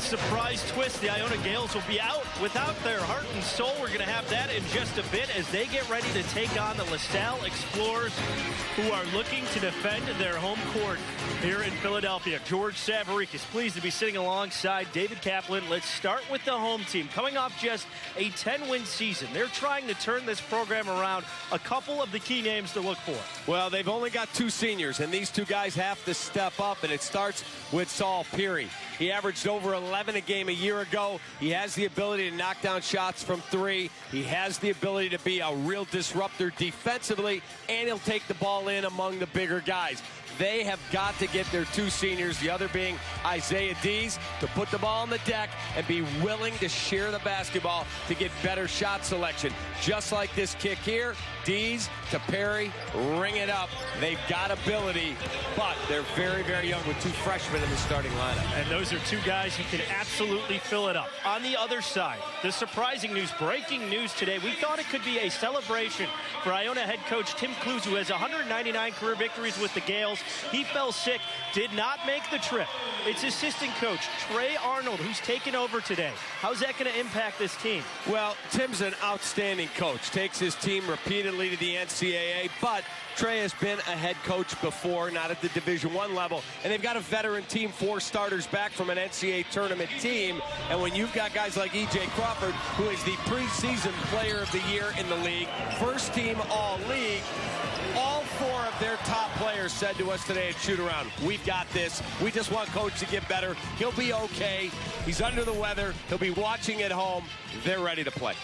surprise twist. The Iona Gales will be out without their heart and soul. We're going to have that in just a bit as they get ready to take on the LaSalle Explorers, who are looking to defend their home court here in Philadelphia. George Savarickas is pleased to be sitting alongside David Kaplan. Let's start with the home team. Coming off just a 10-win season, they're trying to turn this program around. A couple of the key names to look for. Well, they've only got 2 seniors, and these 2 guys have to step up, and it starts with Salle. He averaged over 11 a game a year ago. He has the ability to knock down shots from 3. He has the ability to be a real disruptor defensively, and he'll take the ball in among the bigger guys. They have got to get their 2 seniors, the other being Isaiah Dees, to put the ball on the deck and be willing to share the basketball to get better shot selection. Just like this kick here, Dees to Perry, ring it up. They've got ability, but they're very, very young with 2 freshmen in the starting lineup. And those are 2 guys who can absolutely fill it up. On the other side, the surprising news, breaking news today. We thought it could be a celebration for Iona head coach Tim Clues, who has 199 career victories with the Gales. He fell sick, did not make the trip. It's assistant coach Trey Arnold who's taken over today. How's that going to impact this team? Well, Tim's an outstanding coach. Takes his team repeatedly to the NCAA, but Trey has been a head coach before, not at the Division I level, and they've got a veteran team, 4 starters back from an NCAA tournament team, and when you've got guys like E.J. Crawford, who is the preseason player of the year in the league, first team all-league, all 4 of their top players said to us today at shoot-around, we've got this. We just want Coach to get better. He'll be okay. He's under the weather. He'll be watching at home. They're ready to play.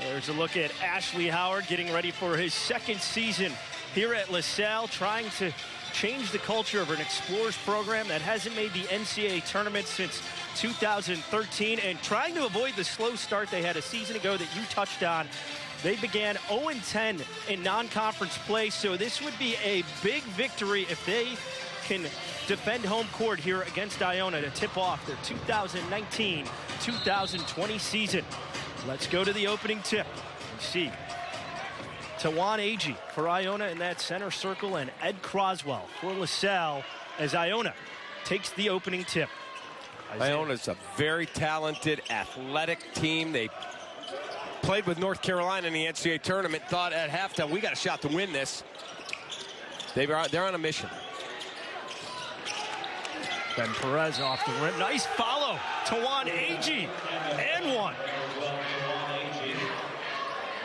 There's a look at Ashley Howard getting ready for his 2nd season here at LaSalle, trying to change the culture of an Explorers program that hasn't made the NCAA tournament since 2013, and trying to avoid the slow start they had a season ago that you touched on. They began 0-10 in non-conference play, so this would be a big victory if they can defend home court here against Iona to tip off their 2019-2020 season. Let's go to the opening tip. You see Tawan Agee for Iona in that center circle, and Ed Croswell for LaSalle as Iona takes the opening tip. Iona's a very talented, athletic team. They played with North Carolina in the NCAA tournament, thought at halftime, we got a shot to win this. They're on a mission. Ben Perez off the rim. Nice follow. Tawan Agee, and 1.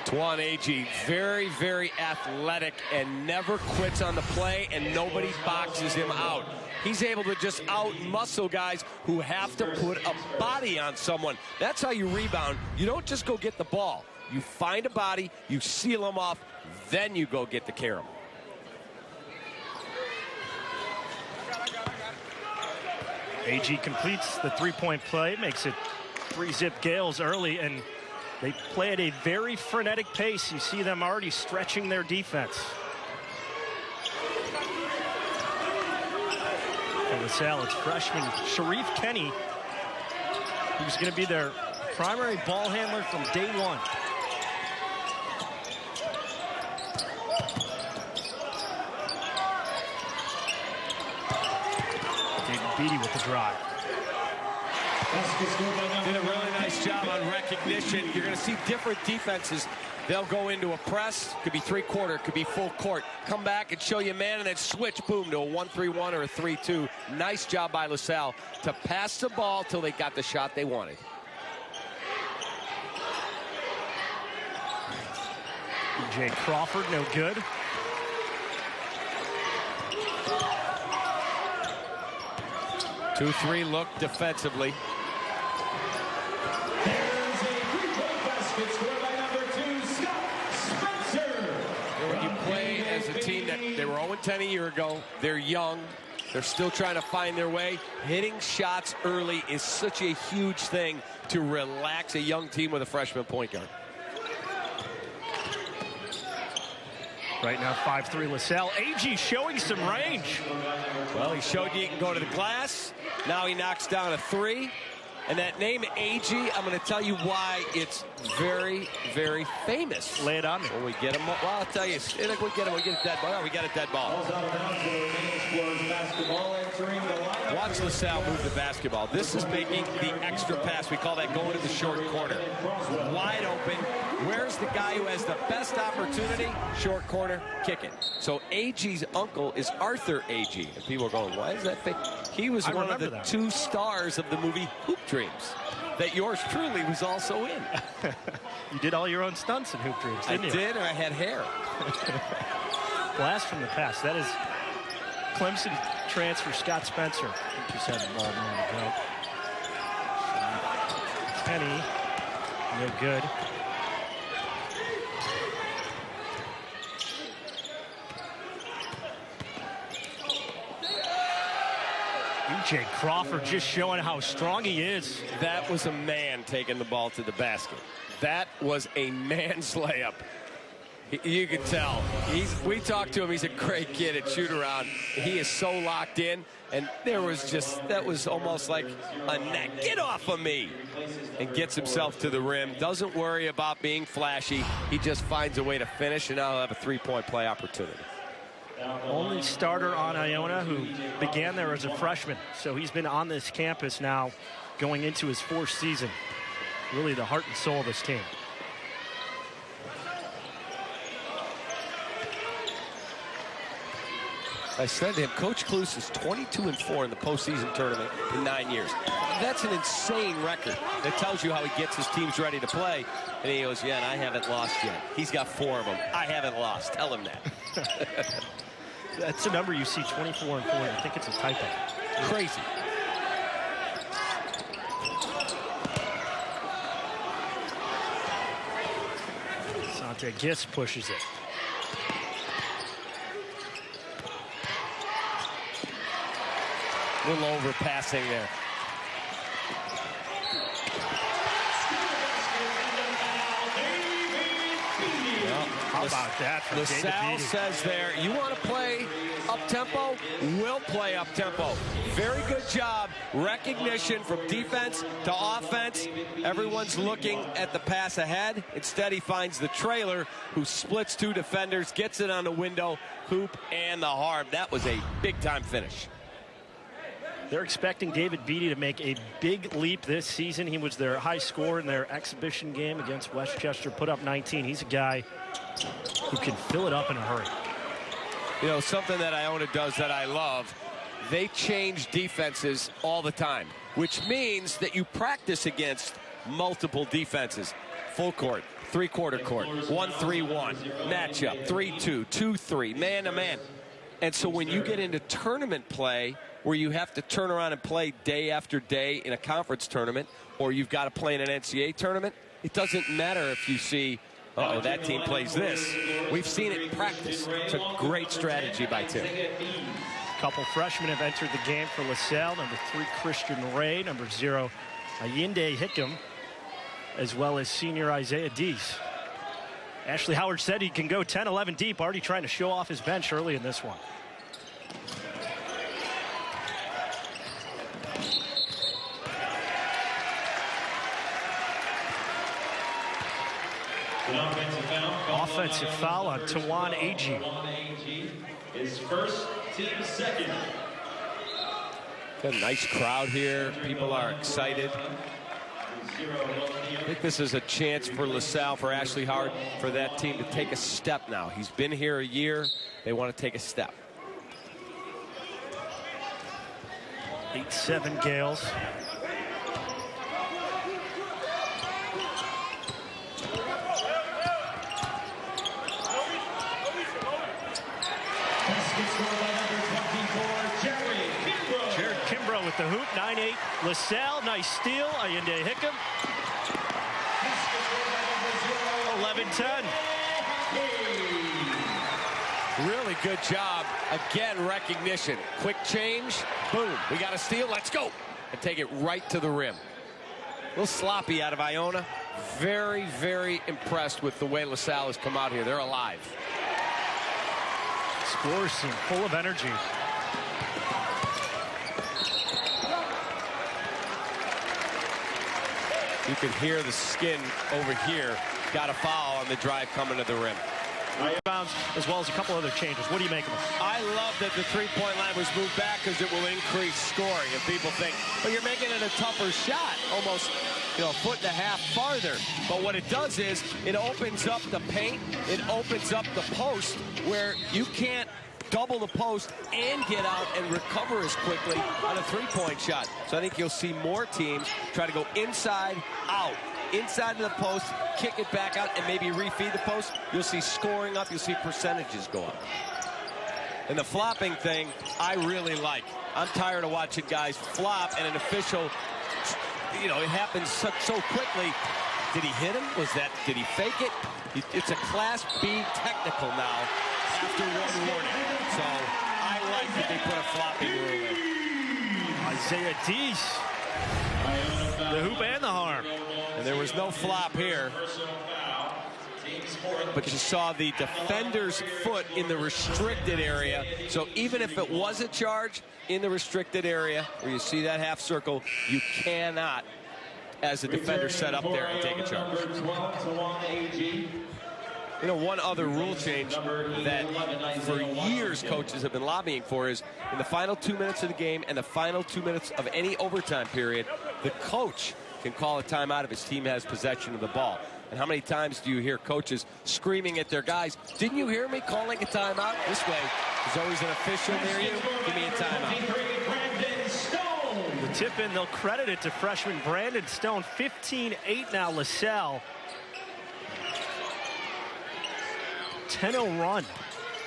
Tawan Agee, very, very athletic and never quits on the play, and nobody boxes him out. He's able to just out-muscle guys who have to put a body on someone. That's how you rebound. You don't just go get the ball. You find a body, you seal them off, then you go get the carom. Agee completes the 3-point play, makes it 3-zip Gales early, and they play at a very frenetic pace. You see them already stretching their defense. For LaSalle, it's freshman Sharif Kenny, who's going to be their primary ball handler from day 1. Beatty with the drive. Did a really nice job on recognition. You're going to see different defenses. They'll go into a press. Could be 3-quarter, could be full court. Come back and show you man, and then switch, boom, to a 1-3-1 or a 3-2. Nice job by LaSalle to pass the ball till they got the shot they wanted. E.J. Crawford, no good. Two-three look defensively. There's a 3-point basket scored by number 2, Scott Spencer. When you play as a team that they were 0-10 a year ago, they're young, they're still trying to find their way. Hitting shots early is such a huge thing to relax a young team with a freshman point guard. Right now, 5-3 LaSalle. Agee showing some range. Well, he showed you he can go to the glass. Now he knocks down a 3. And that name, AG, I'm going to tell you why it's very, very famous. Lay it on me. When we get him, well, I'll tell you, we get a dead ball. Oh, we got a dead ball. Watch LaSalle move the basketball. This is making the extra pass. We call that going to the short corner. Wide open. Where's the guy who has the best opportunity? Short corner, kick it. So AG's uncle is Arthur AG. And people are going, why is that fake? He was one of the 2 stars of the movie Hoop Dreams that yours truly was also in. You did all your own stunts in Hoop Dreams, didn't you? I did, and I had hair. Blast from the past. That is Clemson transfer Scott Spencer. I think he's had the ball a moment ago. Penny, no good. E.J. Crawford just showing how strong he is. That was a man taking the ball to the basket. That was a man's layup. You can tell. We talked to him. He's a great kid at shoot around. He is so locked in. And that was almost like a net. Get off of me. And gets himself to the rim. Doesn't worry about being flashy. He just finds a way to finish, and now he'll have a 3-point play opportunity. Only starter on Iona who began there as a freshman. So he's been on this campus now going into his 4th season. Really the heart and soul of this team. I said to him, Coach Kluse is 22-4 in the postseason tournament in 9 years. That's an insane record. That tells you how he gets his teams ready to play. And he goes, yeah, and I haven't lost yet. He's got 4 of them. I haven't lost. Tell him that. That's a number you see, 24-4. I think it's a typo. Crazy. Sante Gis pushes it. A little overpassing there. Well, how about that from LaSalle says there, you want to play up-tempo? We'll play up-tempo. Very good job. Recognition from defense to offense. Everyone's looking at the pass ahead. Instead, he finds the trailer who splits 2 defenders, gets it on the window, hoop, and the harm. That was a big-time finish. They're expecting David Beatty to make a big leap this season. He was their high scorer in their exhibition game against Westchester, put up 19. He's a guy who can fill it up in a hurry. You know, something that Iona does that I love, they change defenses all the time, which means that you practice against multiple defenses. Full court, 3-quarter court, 1-3-1, matchup, 3-2, 2-3, man-to-man. And so when you get into tournament play, where you have to turn around and play day after day in a conference tournament, or you've got to play in an NCAA tournament, it doesn't matter if you see, uh-oh, that team plays this. We've seen it in practice. It's a great strategy by Tim. A couple freshmen have entered the game for LaSalle. Number 3, Christian Ray. Number 0, Ayinde Hickam, as well as senior Isaiah Dees. Ashley Howard said he can go 10-11 deep, already trying to show off his bench early in this one. Offensive foul on Tawan Agee. His first, team second. Got a nice crowd here. People are excited. I think this is a chance for LaSalle, for Ashley Howard, for that team to take a step now. He's been here a year. They want to take a step. 8-7 Gales. Jared Kimbrough with the hoop, 9-8. LaSalle, nice steal. Ayinde Hickam. 11-10. Really good job. Again, recognition. Quick change. Boom. We got a steal. Let's go. And take it right to the rim. A little sloppy out of Iona. Very, very impressed with the way LaSalle has come out here. They're alive. Explorers seem full of energy. You can hear the skin over here. Got a foul on the drive coming to the rim. Bounce, as well as a couple other changes. What do you make of them? I love that the three-point line was moved back because it will increase scoring. And people think, well, you're making it a tougher shot, almost, you know, a foot and a half farther. But what it does is it opens up the paint. It opens up the post where you can't double the post and get out and recover as quickly on a three-point shot. So I think you'll see more teams try to go inside, out, inside of the post, kick it back out, and maybe refeed the post. You'll see scoring up. You'll see percentages go up. And the flopping thing, I really like. I'm tired of watching guys flop and an official, you know, it happens so quickly. Did he hit him? Did he fake it? It's a Class B technical now after one warning. So I like that they put a flopping rule in. Isaiah Deese, the hoop and the harm. And there was no flop here. But you saw the defender's foot in the restricted area. So even if it was a charge in the restricted area, where you see that half circle, you cannot, as a defender, set up there and take a charge. You know, one other rule change that for years coaches have been lobbying for is in the final 2 minutes of the game and the final 2 minutes of any overtime period, the coach can call a timeout if his team has possession of the ball. And how many times do you hear coaches screaming at their guys, didn't you hear me calling a timeout? This way, there's always an official near you. Give me a timeout. The tip in, they'll credit it to freshman Brandon Stone. 15-8 now, LaSalle. 10-0 run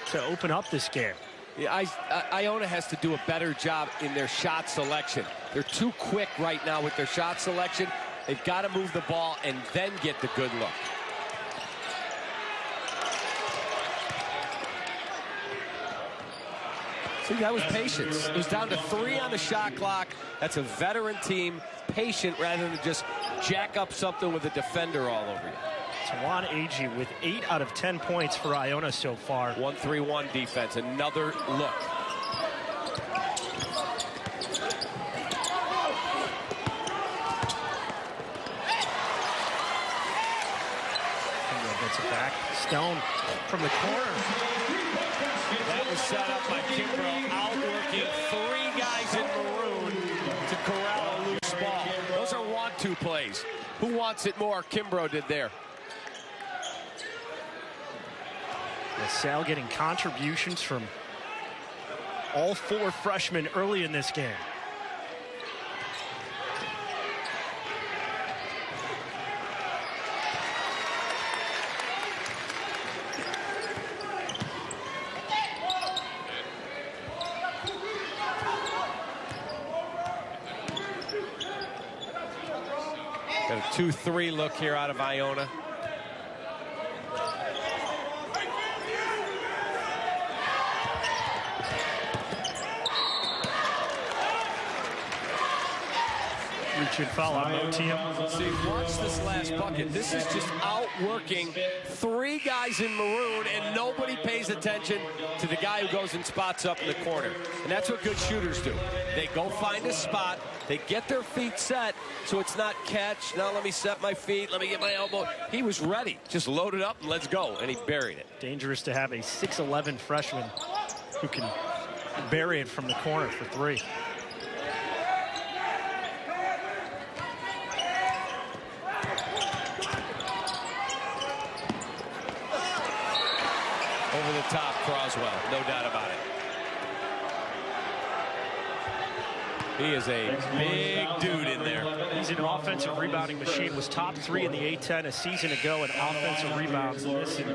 to open up this game. Yeah, Iona has to do a better job in their shot selection. They're too quick right now with their shot selection. They've got to move the ball and then get the good look. See, that was patience. It was down to 3 on the shot clock. That's a veteran team, patient rather than just jack up something with a defender all over you. Tawan Agee with 8 out of 10 points for Iona so far. 1-3-1 defense. Another look. Gets it back. Stone from the corner. That was set up by Kimbrough, outworking 3 guys in maroon to corral a loose ball. Those are want-to plays. Who wants it more? Kimbrough did there. LaSalle getting contributions from all 4 freshmen early in this game. Got a 2-3 look here out of Iona. Reaching foul on Motium. See, watch this last bucket. This is just outworking 3 guys in maroon, and nobody pays attention to the guy who goes and spots up in the corner. And that's what good shooters do. They go find a spot. They get their feet set, so it's not catch. Now let me set my feet. Let me get my elbow. He was ready. Just load it up and let's go. And he buried it. Dangerous to have a 6'11" freshman who can bury it from the corner for 3. Over the top, Croswell. No doubt about it. He is a big dude in there. He's an offensive rebounding machine. Was top 3 in the A-10 a season ago in offensive rebounds. Missing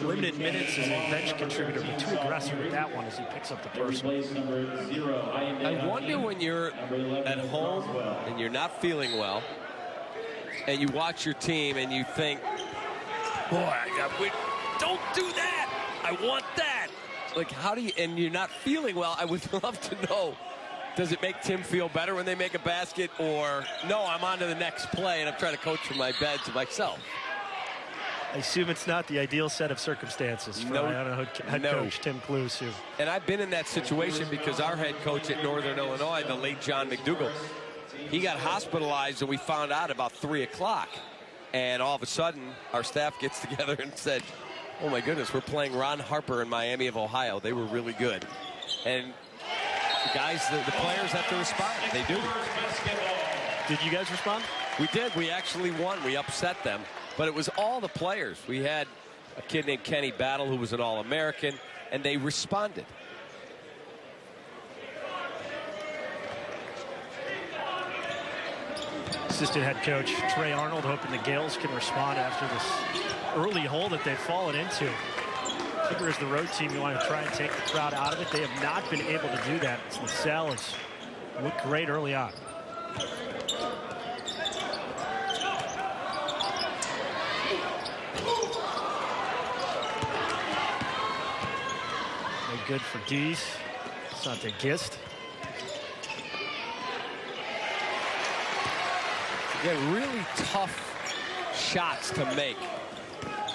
limited minutes as a bench contributor, but too aggressive with that one as he picks up the personal. I wonder when you're at home and you're not feeling well, and you watch your team and you think, boy, don't do that. I want that. Like, how do you, and you're not feeling well, I would love to know, does it make Tim feel better when they make a basket, or no, I'm on to the next play and I'm trying to coach from my bed to myself? I assume it's not the ideal set of circumstances for Iona head coach Tim Cluse. And I've been in that situation because our head coach at Northern Illinois, the late John McDougall, he got hospitalized, and we found out about 3 o'clock. And all of a sudden, our staff gets together and said, oh my goodness, we're playing Ron Harper in Miami of Ohio. They were really good. And the guys, the players have to respond. They do. Did you guys respond? We did. We actually won. We upset them. But it was all the players. We had a kid named Kenny Battle who was an All-American, and they responded. Assistant head coach Trey Arnold hoping the Gales can respond after this early hole that they've fallen into. I think as the road team, you want to try and take the crowd out of it. They have not been able to do that. Salle has looked great early on. No good for Dees. Sante Gist. Again, really tough shots to make.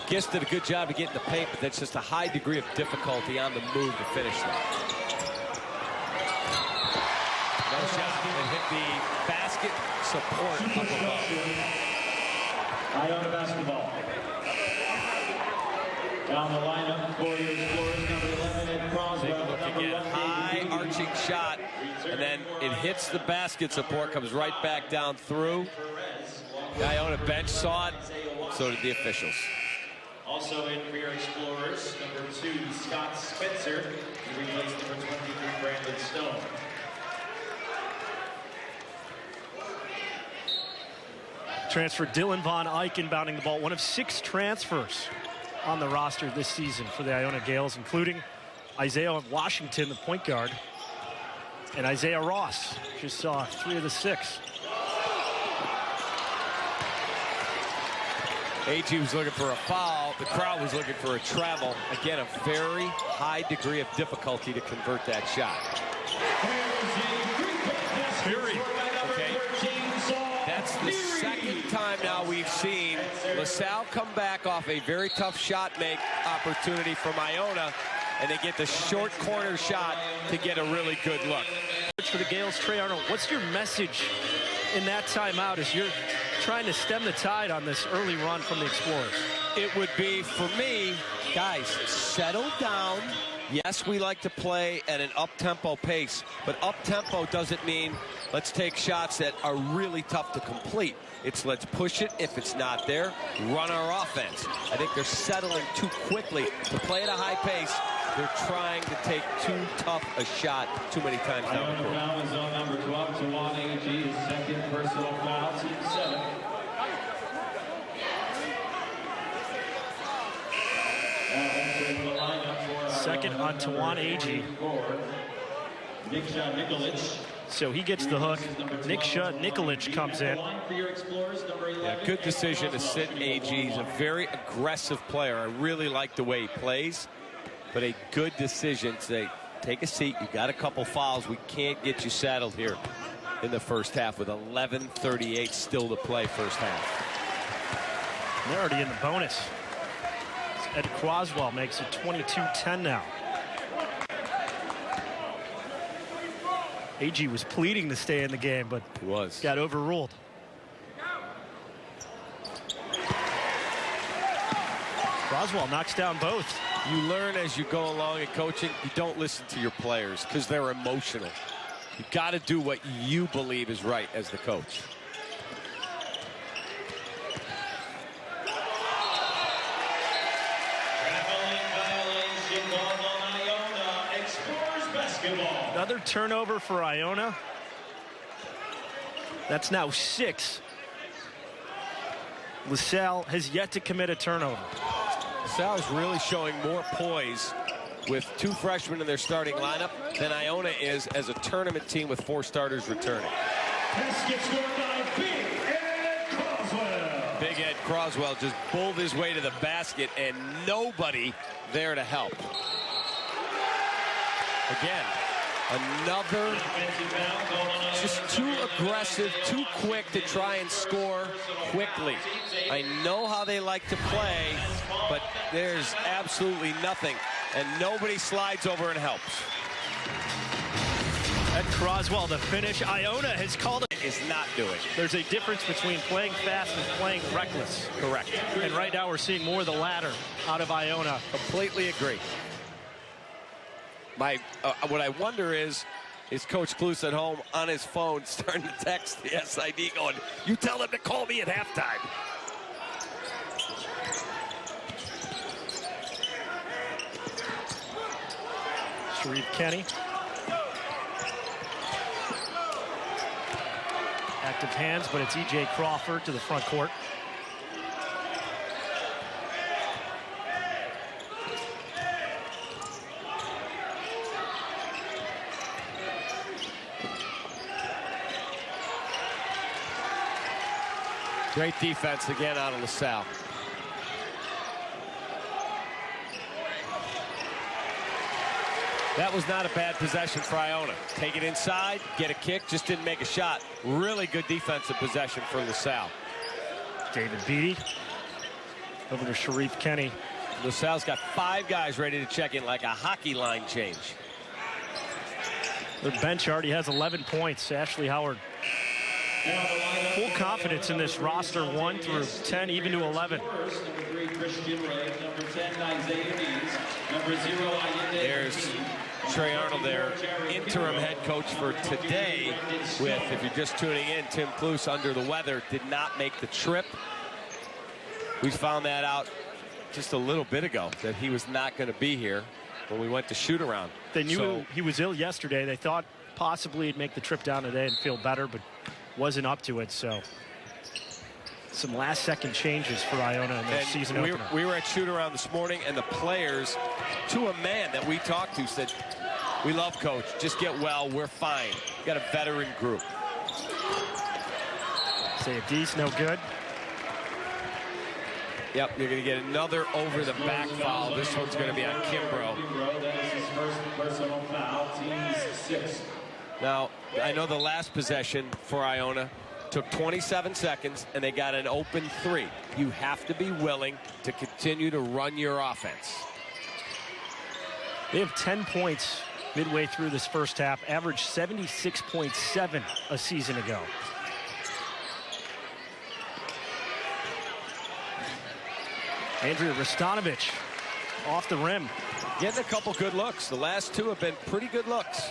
Gist did a good job of getting the paint, but that's just a high degree of difficulty on the move to finish that. No shot that hit the basket support up above. Iona basketball. Down the lineup for your Explorers, number 11 at Croswell. Take a look again. High arching shot, and then it hits the basket support, comes right back down through. The Iona bench saw it, so did the officials. Also in for your Explorers, number 2, Scott Spencer. He replaced number 23, Brandon Stone. Transfer Dylan Von Eyck inbounding the ball. One of 6 transfers on the roster this season for the Iona Gales, including Isaiah Washington, the point guard, and Isaiah Ross. Just saw 3 of the 6. AG was looking for a foul. The crowd was looking for a travel. Again, a very high degree of difficulty to convert that shot. Period. Okay. That's the second time now we've seen LaSalle come back off a very tough shot make opportunity from Iona, and they get the short corner shot to get a really good look. For the Gales, Trey Arnold, what's your message in that timeout as you're trying to stem the tide on this early run from the Explorers? It would be, for me, guys, settle down. Yes, we like to play at an up-tempo pace, but up-tempo doesn't mean let's take shots that are really tough to complete. It's let's push it. If it's not there, run our offense. I think they're settling too quickly to play at a high pace. They're trying to take too tough a shot too many times down the court. Foul is on number 12, Tawan AG, his second personal foul, team 7. Second on Tawan AG. So he gets the hook. Niksha Nikolic comes in. Yeah, good decision to sit AG. He's a very aggressive player. I really like the way he plays. But a good decision to say, take a seat. You got a couple fouls. We can't get you saddled here in the first half with 11:38 still to play first half. They're already in the bonus. Ed Croswell makes it 22-10 now. AG was pleading to stay in the game, but he was. Got overruled. Croswell knocks down both. You learn as you go along in coaching, you don't listen to your players because they're emotional. You got to do what you believe is right as the coach. Another turnover for Iona. That's now 6. LaSalle has yet to commit a turnover. LaSalle is really showing more poise with 2 freshmen in their starting lineup than Iona is as a tournament team with 4 starters returning. Big Ed Croswell just bowled his way to the basket and nobody there to help. Again, another just too aggressive, too quick to try and score quickly. I know how they like to play, but there's absolutely nothing, and nobody slides over and helps. Ed Croswell, the finish. Iona has called it. is not doing. There's a difference between playing fast and playing reckless. Correct. And right now we're seeing more of the latter out of Iona. Completely agree. What I wonder is Coach Kluse at home on his phone starting to text the SID going, you tell them to call me at halftime. Sharif Kenny. Active hands, but it's E.J. Crawford to the front court. Great defense again out of LaSalle. That was not a bad possession for Iona. Take it inside, get a kick, just didn't make a shot. Really good defensive possession for LaSalle. David Beatty over to Sharif Kenny. LaSalle's got 5 guys ready to check in like a hockey line change. Their bench already has 11 points. Ashley Howard. Full confidence in this roster, 1 through 10, even to 11. There's Trey Arnold there, interim head coach for today with, if you're just tuning in, Tim Kluse under the weather, did not make the trip. We found that out just a little bit ago, that he was not going to be here when we went to shoot around. They knew he was ill yesterday. They thought possibly he'd make the trip down today and feel better, but wasn't up to it. So some last-second changes for Iona in their season opener. We were at shoot-around this morning, and the players, to a man that we talked to, said, we love Coach. Just get well. We're fine. We've got a veteran group. Sayadis, no good. Yep, you're going to get another over-the-back foul. This one's going to be on Kimbrough. That is his first personal foul. Team's 6th. Now, I know the last possession for Iona took 27 seconds, and they got an open 3. You have to be willing to continue to run your offense. They have 10 points midway through this first half, averaged 76.7 a season ago. Andrea Restanovich off the rim. Getting a couple good looks. The last 2 have been pretty good looks.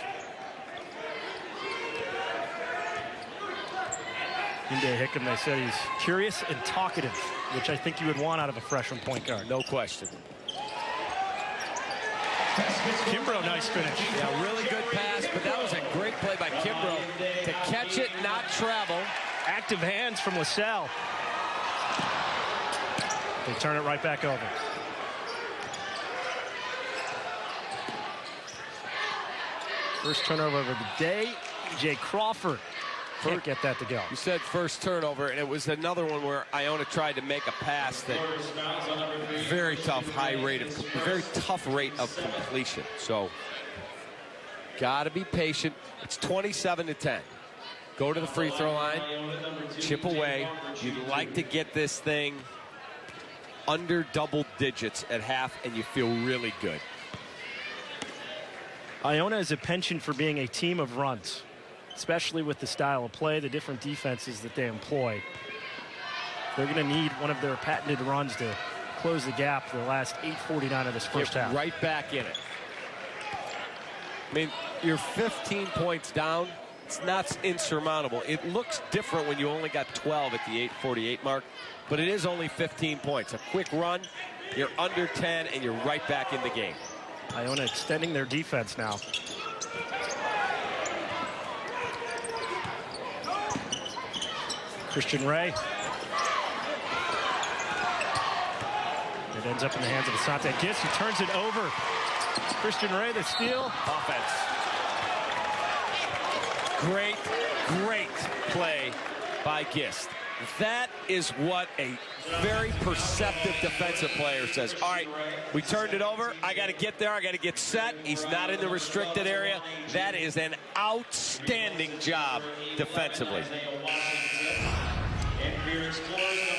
Inde Hickam, they said he's curious and talkative, which I think you would want out of a freshman point guard. No question. Kimbrough, nice finish. Yeah, really good pass, but that was a great play by Kimbrough to catch it, not travel. Active hands from LaSalle. They turn it right back over. First turnover of the day. E.J. Crawford can't get that to go. You said first turnover, and it was another one where Iona tried to make a pass that very tough rate of completion. So got to be patient. It's 27-10. Go to the free throw line, chip away. You'd like to get this thing under double digits at half, and you feel really good. Iona is a penchant for being a team of runs, especially with the style of play, the different defenses that they employ. They're going to need one of their patented runs to close the gap for the last 8:49 of this first half. Right back in it. I mean, you're 15 points down. It's not insurmountable. It looks different when you only got 12 at the 8:48 mark, but it is only 15 points. A quick run, you're under 10, and you're right back in the game. Iona extending their defense now. Christian Ray. It ends up in the hands of Asante Gist, who turns it over. Christian Ray, the steal. Offense. Great, great play by Gist. That is what a very perceptive defensive player says. All right, we turned it over. I got to get there. I got to get set. He's not in the restricted area. That is an outstanding job defensively.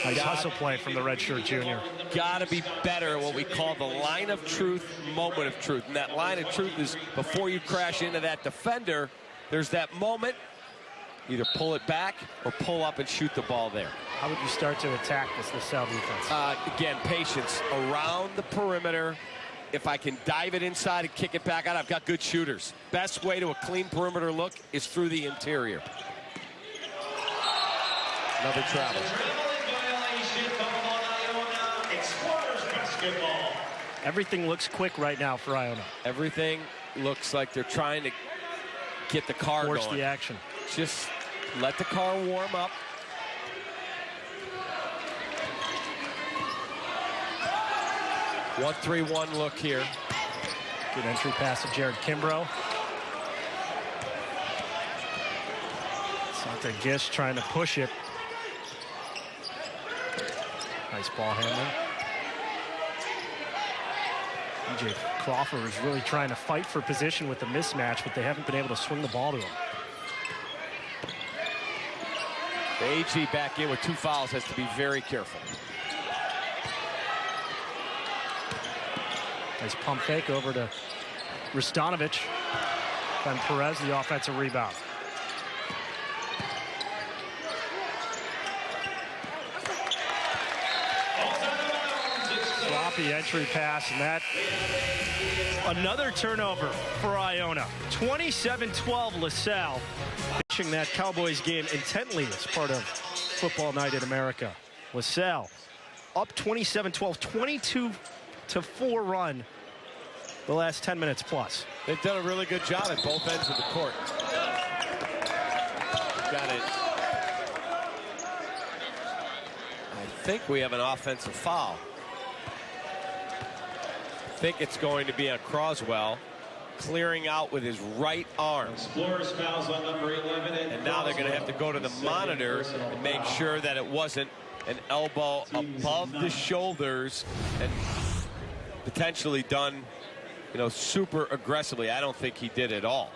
Nice hustle play from the redshirt junior. Got to be better at what we call the line of truth, moment of truth. And that line of truth is before you crash into that defender, there's that moment Either pull it back or pull up and shoot the ball there. How would you start to attack this LaSalle defense? Again, patience around the perimeter. If I can dive it inside and kick it back out, I've got good shooters. Best way to a clean perimeter look is through the interior. Another travel. Everything looks quick right now for Iona. Everything looks like they're trying to get the car Force going. the action. Just let the car warm up. One 3-1 look here. Good entry pass to Jared Kimbrough. Sante Gish trying to push it. Nice ball handling. EJ Crawford is really trying to fight for position with the mismatch, but they haven't been able to swing the ball to him. The AG back in with 2 fouls has to be very careful. Nice pump fake over to Ristanovich. Ben Perez, the offensive rebound. Sloppy entry pass, and that another turnover for Iona. 27-12 LaSalle. Watching that Cowboys game intently as part of Football Night in America. LaSalle up 27-12, 22-4 run the last 10 minutes plus. They've done a really good job at both ends of the court. Got it. I think we have an offensive foul. I think it's going to be on Croswell, clearing out with his right arm. Explorers fouls on number 11. And now they're going to have to go to the monitor and make sure that it wasn't an elbow above the shoulders and potentially done, you know, super aggressively. I don't think he did at all.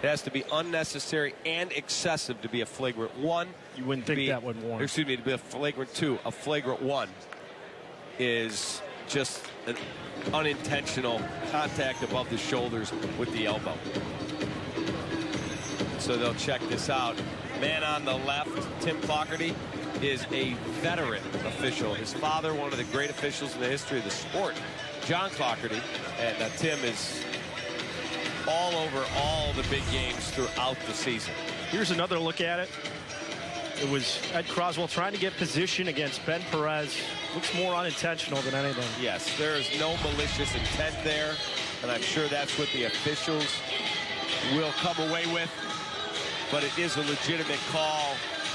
It has to be unnecessary and excessive to be a flagrant 1. You wouldn't think that would warrant. Excuse me, to be a flagrant 2. A flagrant 1 is just an unintentional contact above the shoulders with the elbow. So they'll check this out. Man on the left, Tim Clougherty, is a veteran official. His father, one of the great officials in the history of the sport, John Clougherty. And Tim is all over all the big games throughout the season. Here's another look at it. It was Ed Croswell trying to get position against Ben Perez. Looks more unintentional than anything. Yes, there is no malicious intent there, and I'm sure that's what the officials will come away with. But it is a legitimate call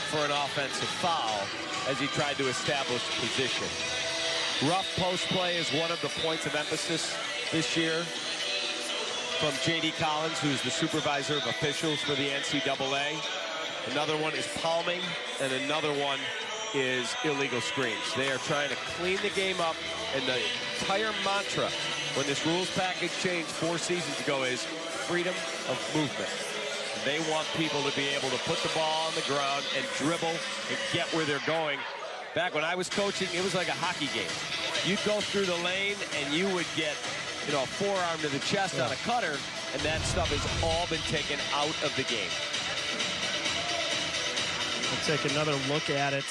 for an offensive foul as he tried to establish position. Rough post play is one of the points of emphasis this year from J.D. Collins, who's the supervisor of officials for the NCAA. Another one is palming, and another one is illegal screens. They are trying to clean the game up, and the entire mantra when this rules package changed 4 seasons ago is freedom of movement. They want people to be able to put the ball on the ground and dribble and get where they're going. Back when I was coaching, it was like a hockey game. You'd go through the lane and you would get, you know, a forearm to the chest on a cutter, and that stuff has all been taken out of the game. We'll take another look at it.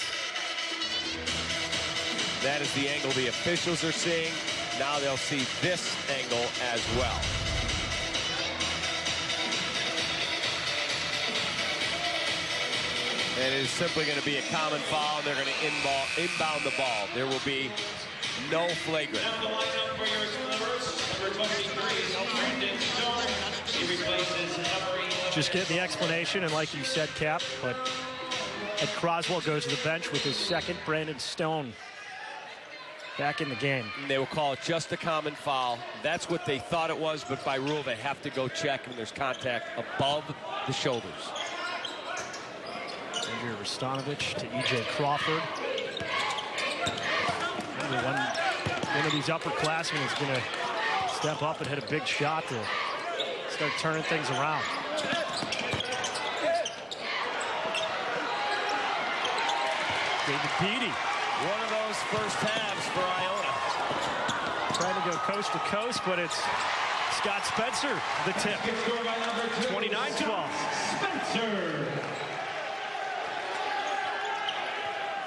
That is the angle the officials are seeing. Now they'll see this angle as well. And it is simply going to be a common foul. They're going to inbound the ball. There will be no flagrant. Now the lineup for your Explorers, number 23, Brandon Stone. He replaces number 11. Just getting the explanation, and like you said, Cap, but Ed Croswell goes to the bench with his second. Brandon Stone back in the game. They will call it just a common foul. That's what they thought it was, but by rule they have to go check, and there's contact above the shoulders. Andrew Ristanovich to EJ Crawford. One of these upperclassmen is going to step up and hit a big shot to start turning things around. David Beatty. One of those first halves for Iona. Trying to go coast to coast, but it's Scott Spencer, the tip. 29-12. Spencer.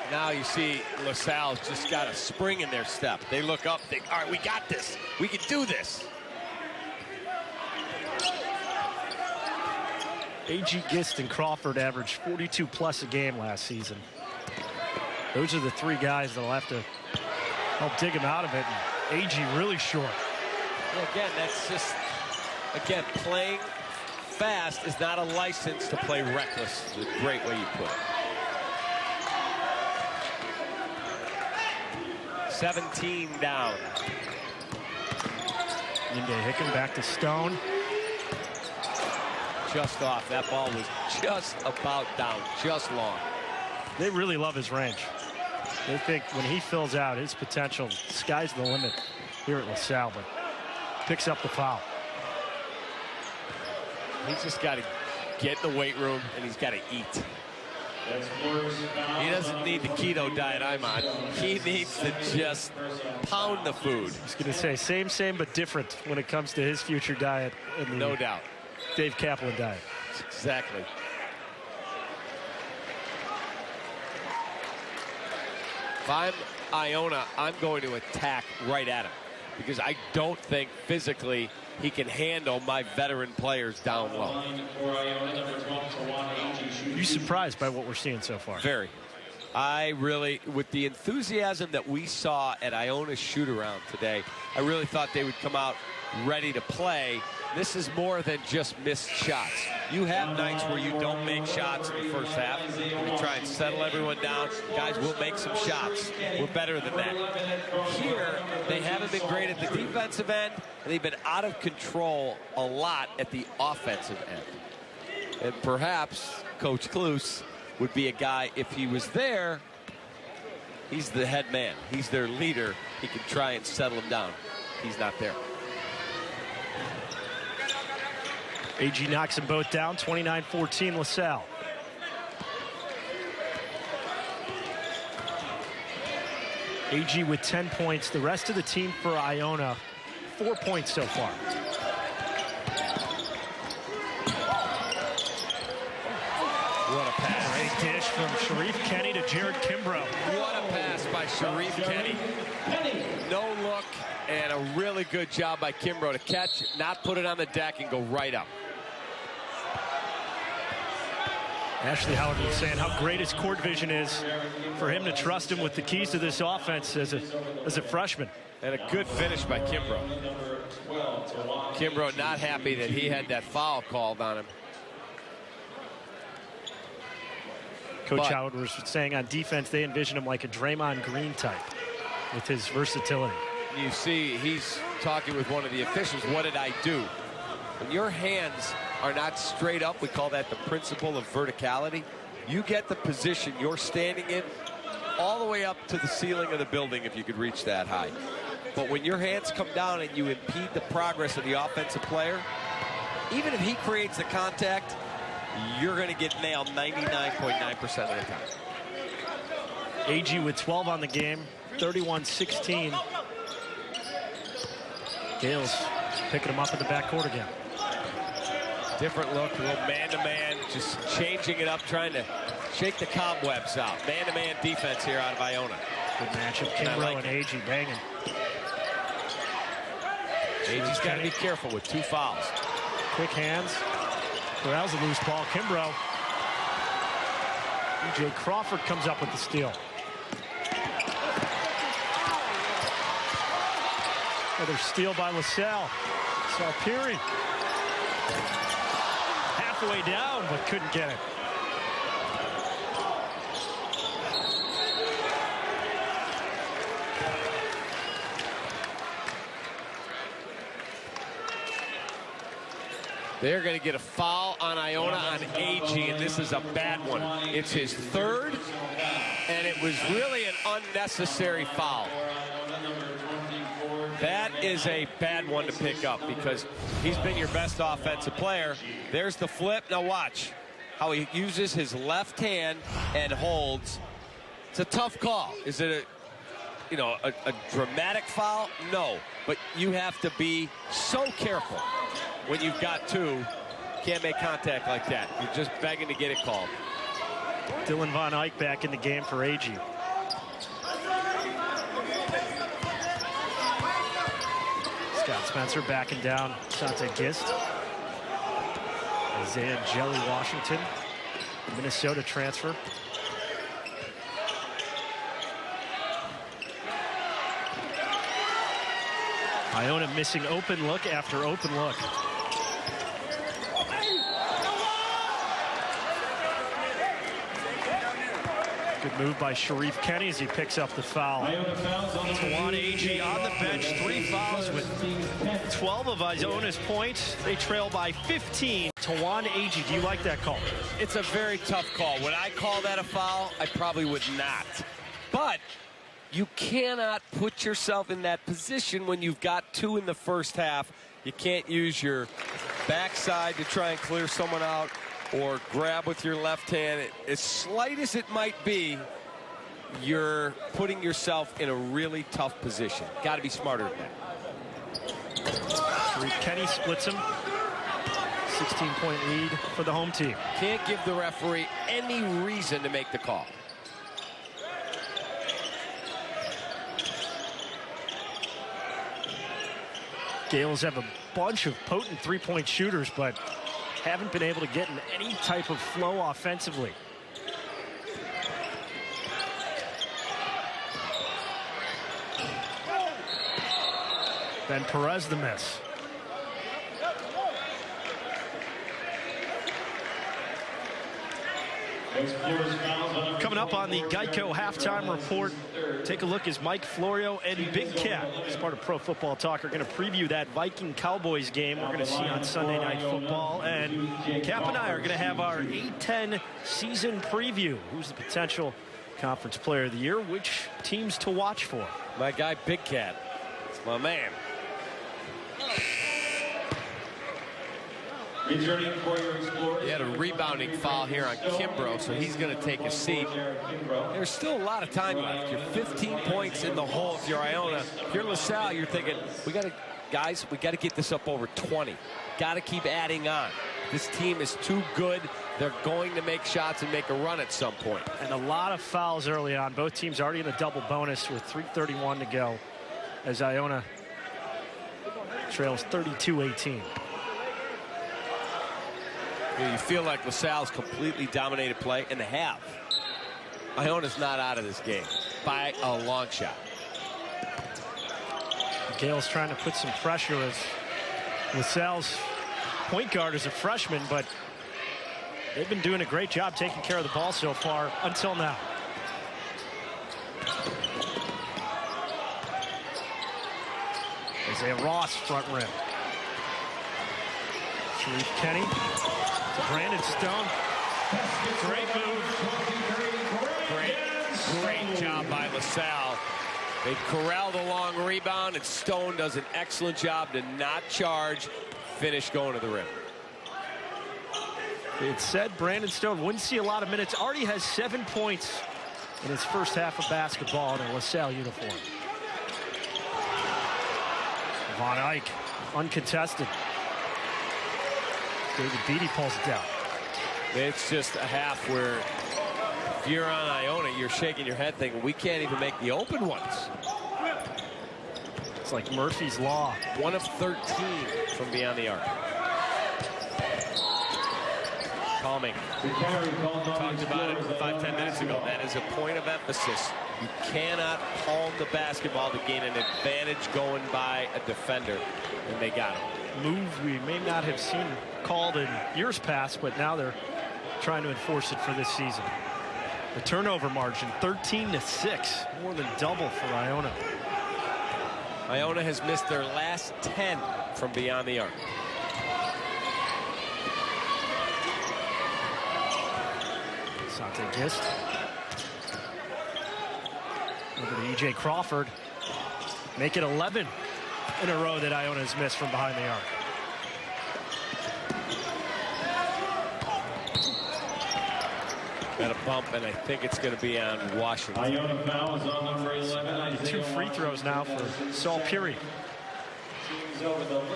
Now you see LaSalle's just got a spring in their step. They look up, think, all right, we got this. We can do this. A.G. Gist and Crawford averaged 42+ a game last season. Those are the three guys that'll have to help dig him out of it. And A.G. really short. Well, again, that's just, again, playing fast is not a license to play reckless. It's a great way you put it. 17 down. Yinde Hicken back to Stone. Just off. That ball was just about down, just long. They really love his range. They think when he fills out, his potential, sky's the limit here at LaSalle, but picks up the foul. He's just got to get in the weight room, and he's got to eat. He doesn't need the keto diet I'm on. He needs to just pound the food. I was going to say, same, but different when it comes to his future diet. And no doubt. Dave Kaplan diet. Exactly. If I'm Iona, I'm going to attack right at him because I don't think physically he can handle my veteran players down low. You surprised by what we're seeing so far? Very. I really, with the enthusiasm that we saw at Iona's shoot-around today, I really thought they would come out ready to play. This is more than just missed shots. You have nights where you don't make shots in the first half. You try and settle everyone down. Guys, we'll make some shots. We're better than that. Here, they haven't been great at the defensive end, and they've been out of control a lot at the offensive end. And perhaps Coach Klus would be a guy, if he was there, he's the head man. He's their leader. He can try and settle them down. He's not there. AG knocks them both down, 29-14 LaSalle. AG with 10 points. The rest of the team for Iona, 4 points so far. What a pass. Great dish from Sharif Kenny to Jared Kimbrough. What a pass by Sharif Kenny. No look, and a really good job by Kimbrough to catch, not put it on the deck, and go right up. Ashley Howard was saying how great his court vision is for him to trust him with the keys to this offense as a freshman. And a good finish by Kimbrough. Kimbrough not happy that he had that foul called on him. Coach Howard was saying on defense they envision him like a Draymond Green type with his versatility. You see he's talking with one of the officials. What did I do? When your hands are not straight up, we call that the principle of verticality. You get the position you're standing in all the way up to the ceiling of the building if you could reach that high. But when your hands come down and you impede the progress of the offensive player, even if he creates the contact, you're going to get nailed 99.9% of the time. AG with 12 on the game, 31-16. Gales picking him up in the backcourt again. Different look, a little man-to-man, just changing it up, trying to shake the cobwebs out. Man-to-man defense here out of Iona. Good matchup, Kimbrough and AG banging. AG's got to be careful with 2 fouls. Quick hands. Well, that was a loose ball. Kimbrough. E.J. Crawford comes up with the steal. Another steal by LaSalle. Salpiri. Halfway down, but couldn't get it. They're going to get a foul on Iona on AG, and this is a bad one. It's his 3rd, and it was really an unnecessary foul. That is a bad one to pick up because he's been your best offensive player. There's the flip. Now watch how he uses his left hand and holds. It's a tough call. Is it you know, a dramatic foul? No. But you have to be so careful when you've got two. Can't make contact like that. You're just begging to get it called. Dylan Von Eyck back in the game for AG. Scott Spencer backing down Sante Gist. Isaiah Jelly Washington, Minnesota transfer. Iona missing open look after open look. Good move by Sharif Kenny as he picks up the foul. Tawan Agee on the bench, 3 fouls with 12 of Iona's points. They trail by 15. Tawan Agee, do you like that call? It's a very tough call. Would I call that a foul? I probably would not. But you cannot put yourself in that position when you've got 2 in the first half. You can't use your backside to try and clear someone out or grab with your left hand. As slight as it might be, you're putting yourself in a really tough position. Got to be smarter than that. Sharif Kenny splits him. 16-point lead for the home team. Can't give the referee any reason to make the call. Gales have a bunch of potent three-point shooters, but haven't been able to get in any type of flow offensively. Ben Perez the miss. Coming up on the Geico halftime report, take a look as Mike Florio and Big Cat, as part of Pro Football Talk, are going to preview that Viking Cowboys game we're going to see on Sunday Night Football. And Cap and I are going to have our A-10 season preview. Who's the potential conference player of the year? Which teams to watch for? My guy, Big Cat. It's my man. Returning for your Explorers. He had a rebounding foul here on Kimbrough, so he's going to take a seat. There's still a lot of time left. You're 15 points in the hole if you're Iona. If you're LaSalle, you're thinking, we got to get this up over 20. Got to keep adding on. This team is too good. They're going to make shots and make a run at some point. And a lot of fouls early on. Both teams already in a double bonus with 3:31 to go as Iona trails 32-18. You feel like LaSalle's completely dominated play, and they have. Iona's not out of this game by a long shot. Gale's trying to put some pressure as LaSalle's point guard is a freshman, but they've been doing a great job taking care of the ball so far until now. Isaiah Ross front rim. Sharif Kenny to Brandon Stone. Great move. Great job by LaSalle. They corral the long rebound, and Stone does an excellent job to not charge, finish going to the rim. It said Brandon Stone wouldn't see a lot of minutes. Already has 7 points in his first half of basketball in a LaSalle uniform. Von Eyck, uncontested. David Beatty pulls it down. It's just a half where if you're on Iona, you're shaking your head thinking, we can't even make the open ones. It's like Murphy's Law. 1 of 13 from beyond the arc. Calming. Talked about it 5-10 minutes ago. That is a point of emphasis. You cannot palm the basketball to gain an advantage going by a defender, and they got it. Move we may not have seen called in years past, but now they're trying to enforce it for this season. The turnover margin 13-6, more than double for Iona. Iona has missed their last 10 from beyond the arc. Sante Gist. Over to E.J. Crawford. Make it 11 in a row that Iona has missed from behind the arc. Got a bump, and I think it's going to be on Washington. Iona foul is on number 11. 2 free throws now for Salle Peary.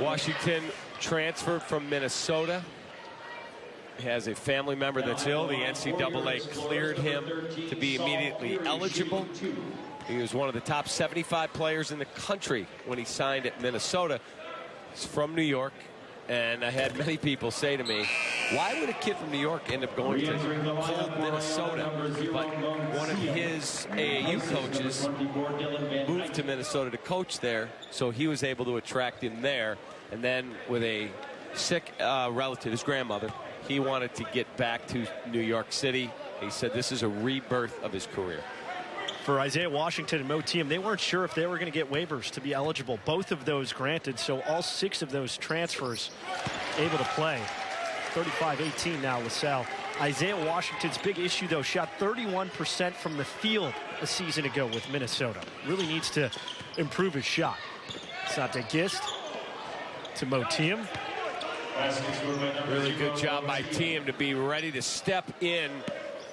Washington transferred from Minnesota. He has a family member that's ill. The NCAA cleared him to be immediately eligible. He was one of the top 75 players in the country when he signed at Minnesota. He's from New York, and I had many people say to me, why would a kid from New York end up going to cold Minnesota? But one of his AAU coaches moved to Minnesota to coach there, so he was able to attract him there. And then with a sick relative, his grandmother, he wanted to get back to New York City. He said this is a rebirth of his career. For Isaiah Washington and Mo Team, they weren't sure if they were going to get waivers to be eligible. Both of those granted, so all 6 of those transfers able to play. 35-18 now, LaSalle. Isaiah Washington's big issue, though, shot 31% from the field a season ago with Minnesota. Really needs to improve his shot. Sante Gist to Mo Team. Really good job by Team to be ready to step in.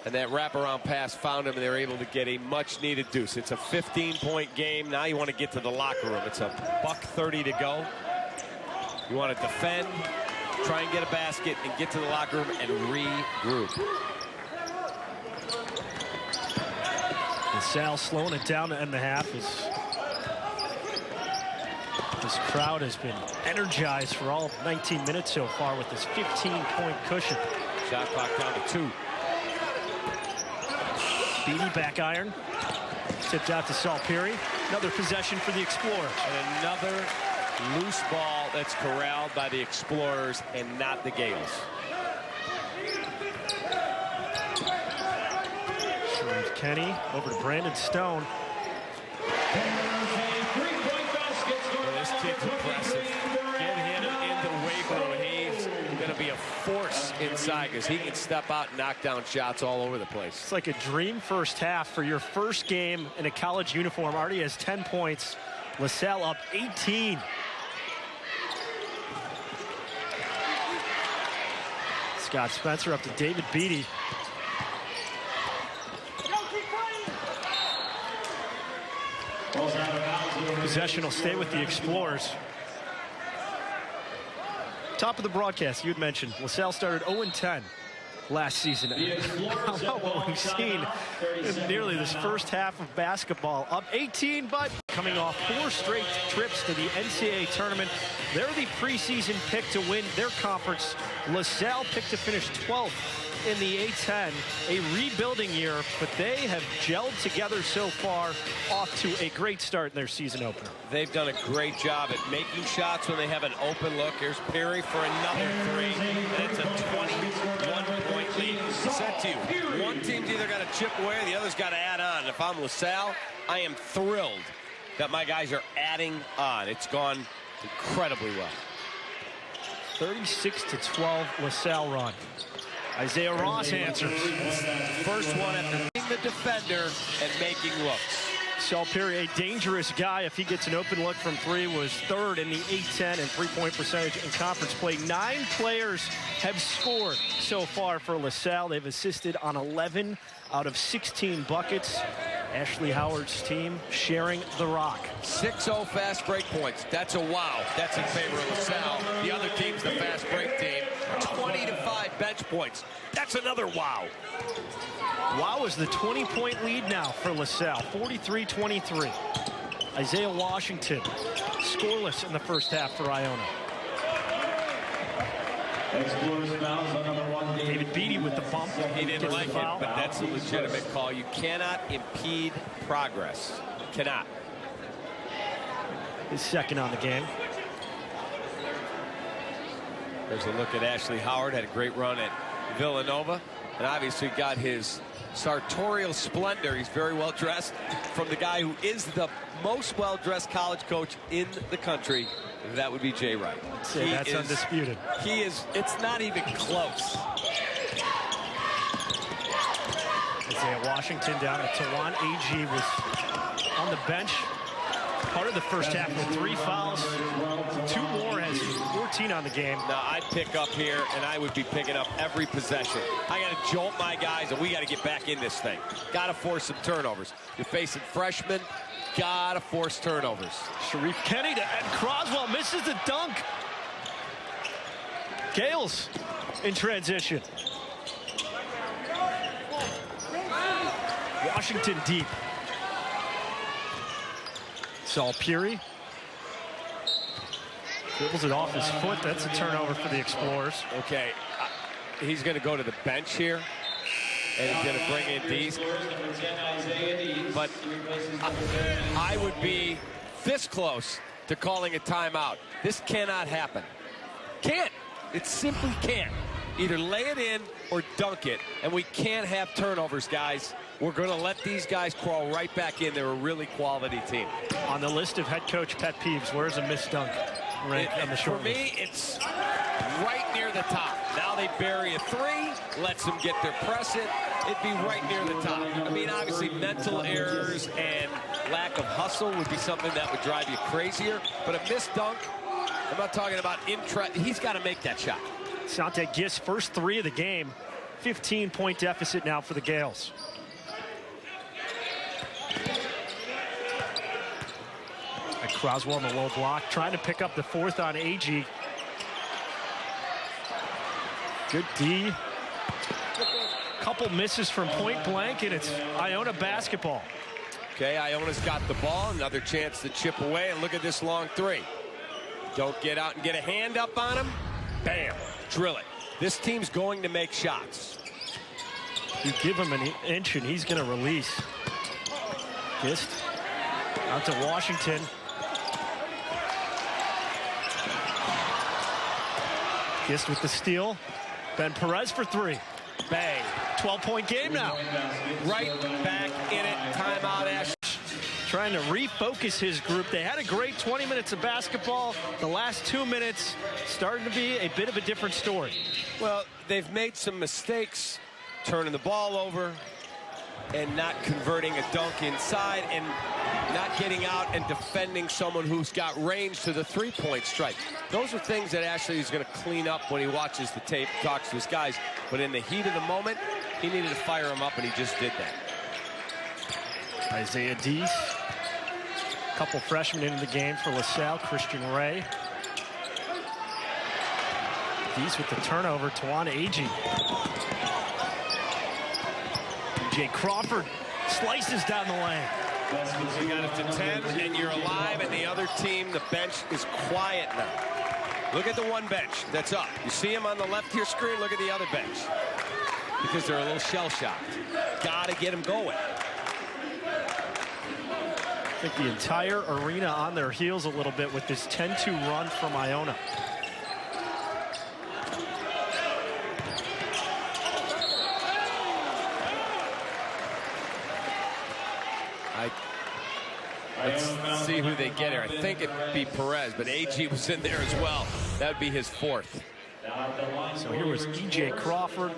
And that wraparound pass found him, and they're able to get a much-needed deuce. It's a 15-point game. Now you want to get to the locker room. It's a $1:30 to go. You want to defend, try and get a basket, and get to the locker room and regroup. LaSalle slowing it down to end the half. This crowd has been energized for all of 19 minutes so far with this 15-point cushion. Shot clock down to 2. Beatty back iron. Tipped out to Salle Peary. Another possession for the Explorers. And another loose ball that's corralled by the Explorers and not the Gales. Sharif Kenny over to Brandon Stone. Well, this kid's impressive. Get him in the weight room, and he's going to be a force inside because he can step out and knock down shots all over the place. It's like a dream first half for your first game in a college uniform. Already has 10 points. LaSalle up 18. Scott Spencer up to David Beatty. Possession will stay with the Explorers. Top of the broadcast, you had mentioned LaSalle started 0-10 last season. How about what we've seen in nearly this first half of basketball? Up 18, but coming off 4 straight trips to the NCAA tournament. They're the preseason pick to win their conference. LaSalle picked to finish 12th in the A-10, a rebuilding year, but they have gelled together so far, off to a great start in their season opener. They've done a great job at making shots when they have an open look. Here's Peary for another 3, and it's a 21-point lead. I said to you, one team's either got to chip away or the other's got to add on. If I'm LaSalle, I am thrilled that my guys are adding on. It's gone incredibly well. 36-12 LaSalle run. Isaiah Ross answers. First one after being the defender and making looks. Salle Peary, a dangerous guy. If he gets an open look from 3, was 3rd in the A-10 and 3-point percentage in conference play. 9 players have scored so far for LaSalle. They've assisted on 11 out of 16 buckets. Ashley Howard's team sharing the rock. 6-0 fast break points. That's a wow. That's in favor of LaSalle. The other team's the fast break team. 20-5 bench points. That's another wow. Wow is the 20-point lead now for LaSalle. 43-23. Isaiah Washington scoreless in the first half for Iona. David Beatty with the bump. He didn't like it, but that's a legitimate call. You cannot impede progress. Cannot. His second on the game. There's a look at Ashley Howard. Had a great run at Villanova. And obviously got his sartorial splendor. He's very well dressed from the guy who is the most well-dressed college coach in the country. That would be Jay Wright. That's undisputed. He is. It's not even close. Isaiah Washington down at Tawan. AG was on the bench part of the first half with 3 fouls. 2 more, has 14 on the game. Now, I'd pick up here, and I would be picking up every possession. I got to jolt my guys, and we got to get back in this thing. Got to force some turnovers. You're facing freshmen. Got to force turnovers. Sharif Kenny to Ed Croswell. Misses the dunk. Gales in transition. Washington deep. Saul Peary dribbles it off his foot. That's a turnover for the Explorers. Okay, he's going to go to the bench here, and he's going to bring in Dees. But I would be this close to calling a timeout. This cannot happen. Can't. It simply can't. Either lay it in or dunk it, and we can't have turnovers, guys. We're going to let these guys crawl right back in. They're a really quality team. On the list of head coach pet peeves, where's a missed dunk? Right on the short for me, it's right near the top. Now they bury a 3, lets them get their press in. It'd be right near the top. I mean, obviously, mental errors and lack of hustle would be something that would drive you crazier. But a missed dunk, I'm not talking about he's got to make that shot. Sante Gist's first 3 of the game. 15-point deficit now for the Gales. And Croswell in the low block, trying to pick up the 4th on AG. Good D. Couple misses from point blank, and it's Iona basketball. Okay, Iona's got the ball. Another chance to chip away, and look at this long 3. Don't get out and get a hand up on him. Bam. Drill it. This team's going to make shots. You give him an inch, and he's going to release. Gist out to Washington. Gist with the steal. Ben Perez for 3. Bang. 12-point game now. Right back in it. Timeout, Ash. Trying to refocus his group. They had a great 20 minutes of basketball. The last 2 minutes starting to be a bit of a different story. Well, they've made some mistakes turning the ball over and not converting a dunk inside and not getting out and defending someone who's got range to the 3-point strike. Those are things that Ashley is going to clean up when he watches the tape, talks to his guys. But in the heat of the moment, he needed to fire him up, and he just did that. Isaiah Dees. Couple freshmen into the game for LaSalle. Christian Ray. Dees with the turnover. Tawana Agee. Jay Crawford slices down the lane. You got it to 10, and you're alive, and the other team, the bench is quiet now. Look at the one bench that's up. You see him on the left of your screen? Look at the other bench. Because they're a little shell-shocked. Got to get them going. I think the entire arena on their heels a little bit with this 10-2 run from Iona. Let's see who they get here. I think it'd be Perez, but AG was in there as well. That would be his 4th. So here was E.J. Crawford.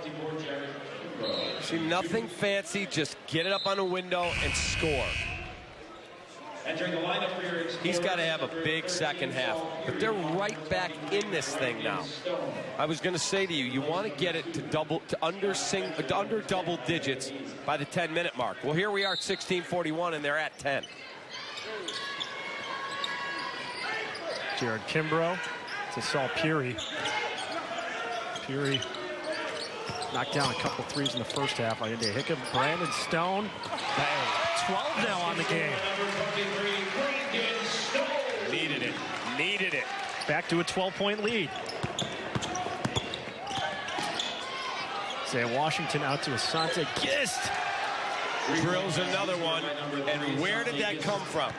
See, nothing fancy. Just get it up on a window and score. He's got to have a big second half. But they're right back in this thing now. I was going to say to you, you want to get it to under double digits by the 10-minute mark. Well, here we are at 16:41, and they're at 10. Jared Kimbrough to Saul Peary. Peary knocked down a couple 3s in the first half. I into Hickam. Brandon Stone. Bang. 12 now on the game. Needed it. Needed it. Back to a 12-point lead. Isaiah Washington out to Asante Gist. Drills another one. And where did that come from?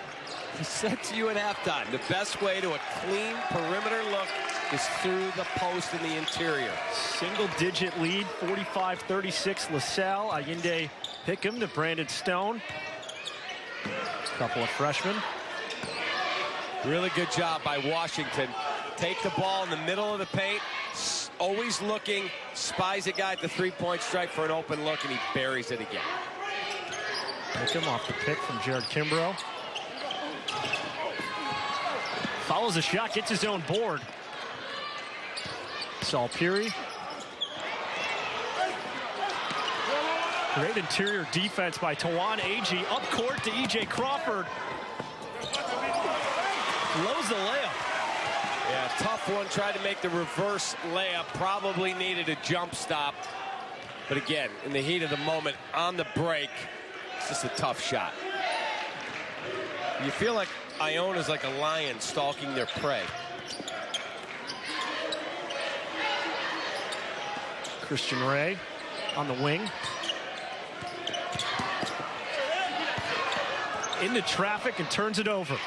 He said to you at halftime, the best way to a clean perimeter look is through the post in the interior. Single-digit lead, 45-36 LaSalle. Allende Hickam to Brandon Stone. Couple of freshmen. Really good job by Washington. Take the ball in the middle of the paint, always looking, spies a guy at the 3-point strike for an open look, and he buries it again. Hickam off the pick from Jared Kimbrough. Follows the shot, gets his own board. Saul Peary. Great interior defense by Tawan Agee. Up court to E.J. Crawford. Blows the layup. Yeah, tough one. Tried to make the reverse layup. Probably needed a jump stop. But again, in the heat of the moment, on the break, it's just a tough shot. You feel like Iona's like a lion stalking their prey. Christian Ray on the wing. Into traffic and turns it over.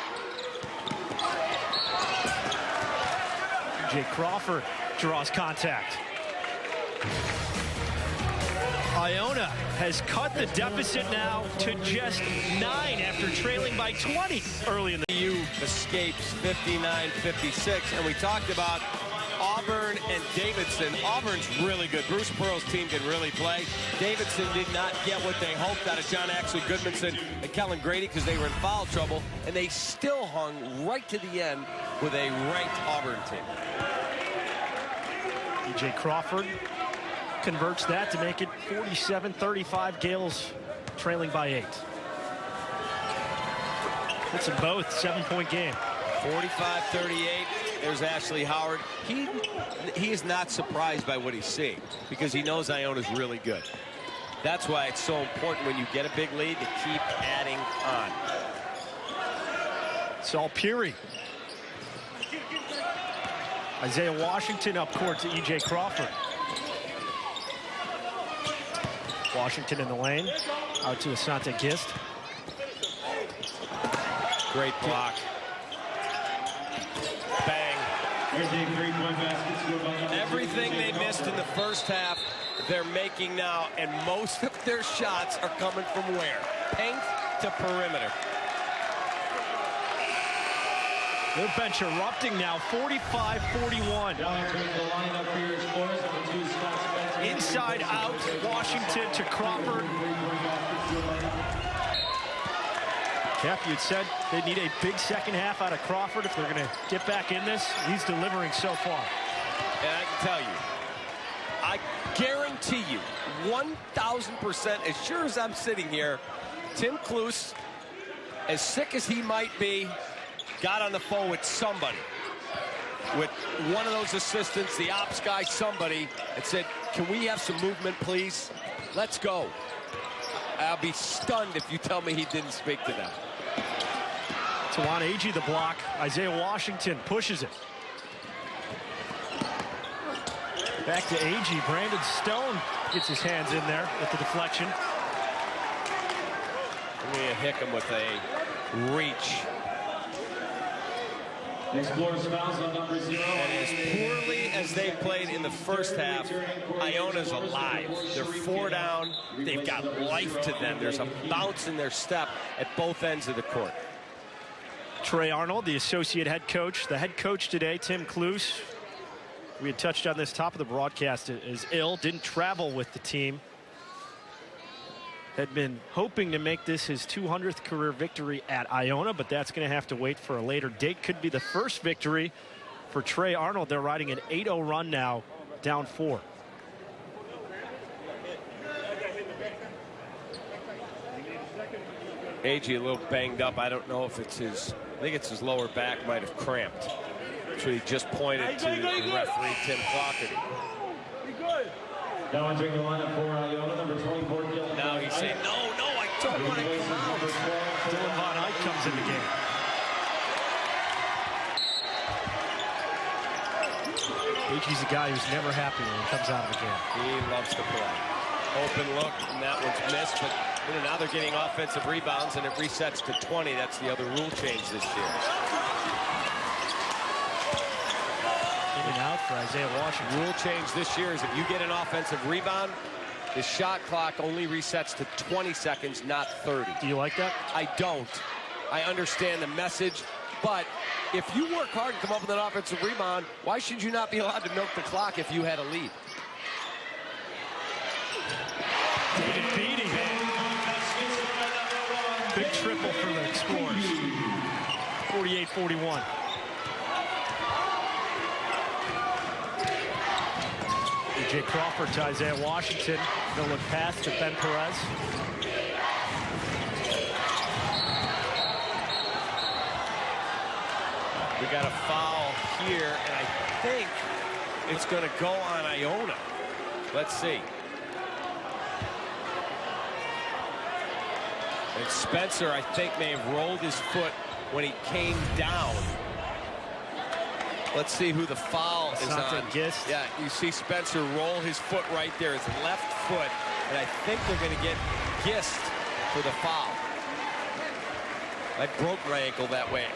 Jay Crawford draws contact. Iona has cut the deficit now to just 9 after trailing by 20 early in the U escapes 59-56, and we talked about Auburn and Davidson. Auburn's really good. Bruce Pearl's team can really play. Davidson did not get what they hoped out of John Axley Goodmanson and Kellen Grady because they were in foul trouble, and they still hung right to the end with a ranked Auburn team. E.J. Crawford converts that to make it 47-35. Gales trailing by 8. Hits them both. 7-point game. 45-38. There's Ashley Howard. He is not surprised by what he's seeing because he knows Iona's really good. That's why it's so important when you get a big lead to keep adding on. Saul Peary. Isaiah Washington up court to E.J. Crawford. Washington in the lane. Out to Asante Gist. Great block. Bang. Everything they missed in the first half, they're making now, and most of their shots are coming from where? Paint to perimeter. Their bench erupting now, 45-41. Inside out, Washington to Crawford. Jeff, you'd said they need a big second half out of Crawford if they're going to get back in this. He's delivering so far. And I can tell you, I guarantee you, 1,000%, as sure as I'm sitting here, Tim Cluse, as sick as he might be, got on the phone with somebody, with one of those assistants, the ops guy, somebody, and said, can we have some movement, please? Let's go. I'll be stunned if you tell me he didn't speak to them. Tawan Agee the block. Isaiah Washington pushes it. Back to Agee. Brandon Stone gets his hands in there with the deflection. Leah Hickam with a reach. Explorers fouls on number 0. And as poorly as they played in the first half, Iona's alive. They're 4 down. They've got life to them. There's a bounce in their step at both ends of the court. Trey Arnold, the associate head coach. The head coach today, Tim Cluse, we had touched on this top of the broadcast, is ill, didn't travel with the team. Had been hoping to make this his 200th career victory at Iona, but that's going to have to wait for a later date. Could be the first victory for Trey Arnold. They're riding an 8-0 run now, down 4. Agee a little banged up. I don't know if it's his, I think it's his lower back might have cramped. That's what he just pointed to the referee, Tim Clougherty. Now entering the lineup for Iona, number 24. Now he's saying, no, I don't want to come out. Dylan Von Eyck comes in the game. Agee's a guy who's never happy when he comes out of the game. He loves to play. Open look, and that one's missed, but now they're getting offensive rebounds, and it resets to 20. That's the other rule change this year. In and out for Isaiah Washington. Rule change this year is if you get an offensive rebound, the shot clock only resets to 20 seconds, not 30. Do you like that? I don't. I understand the message, but if you work hard and come up with an offensive rebound, why should you not be allowed to milk the clock if you had a lead? David Beatty. Big triple for the Explorers. 48-41. E.J. Crawford to Isaiah Washington. No look pass to Ben Perez. We got a foul here, and I think it's going to go on Iona. Let's see. And Spencer, I think, may have rolled his foot when he came down. Let's see who the foul is on. Gist. Yeah, you see Spencer roll his foot right there, his left foot, and I think they're going to get Gist for the foul. I broke my ankle that way.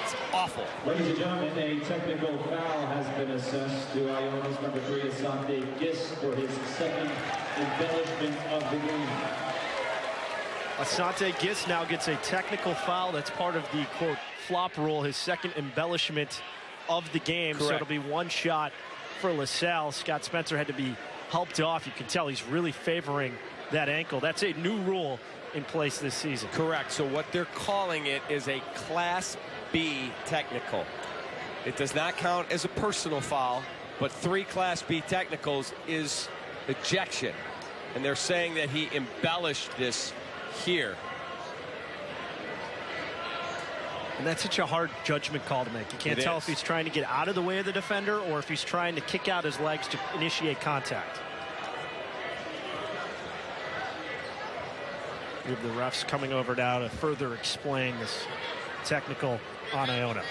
It's awful. Ladies and gentlemen, a technical foul has been assessed to Iona's number 3, Asante Gist, for his second embellishment of the game. Asante Gist now gets a technical foul. That's part of the, quote, flop rule, his second embellishment of the game. Correct. So it'll be one shot for LaSalle. Scott Spencer had to be helped off. You can tell he's really favoring that ankle. That's a new rule in place this season. Correct. So what they're calling it is a Class B technical. It does not count as a personal foul, but 3 Class B technicals is ejection. And they're saying that he embellished this here. And that's such a hard judgment call to make. You can't tell if he's trying to get out of the way of the defender or if he's trying to kick out his legs to initiate contact. We have the refs coming over now to further explain this technical on Iona.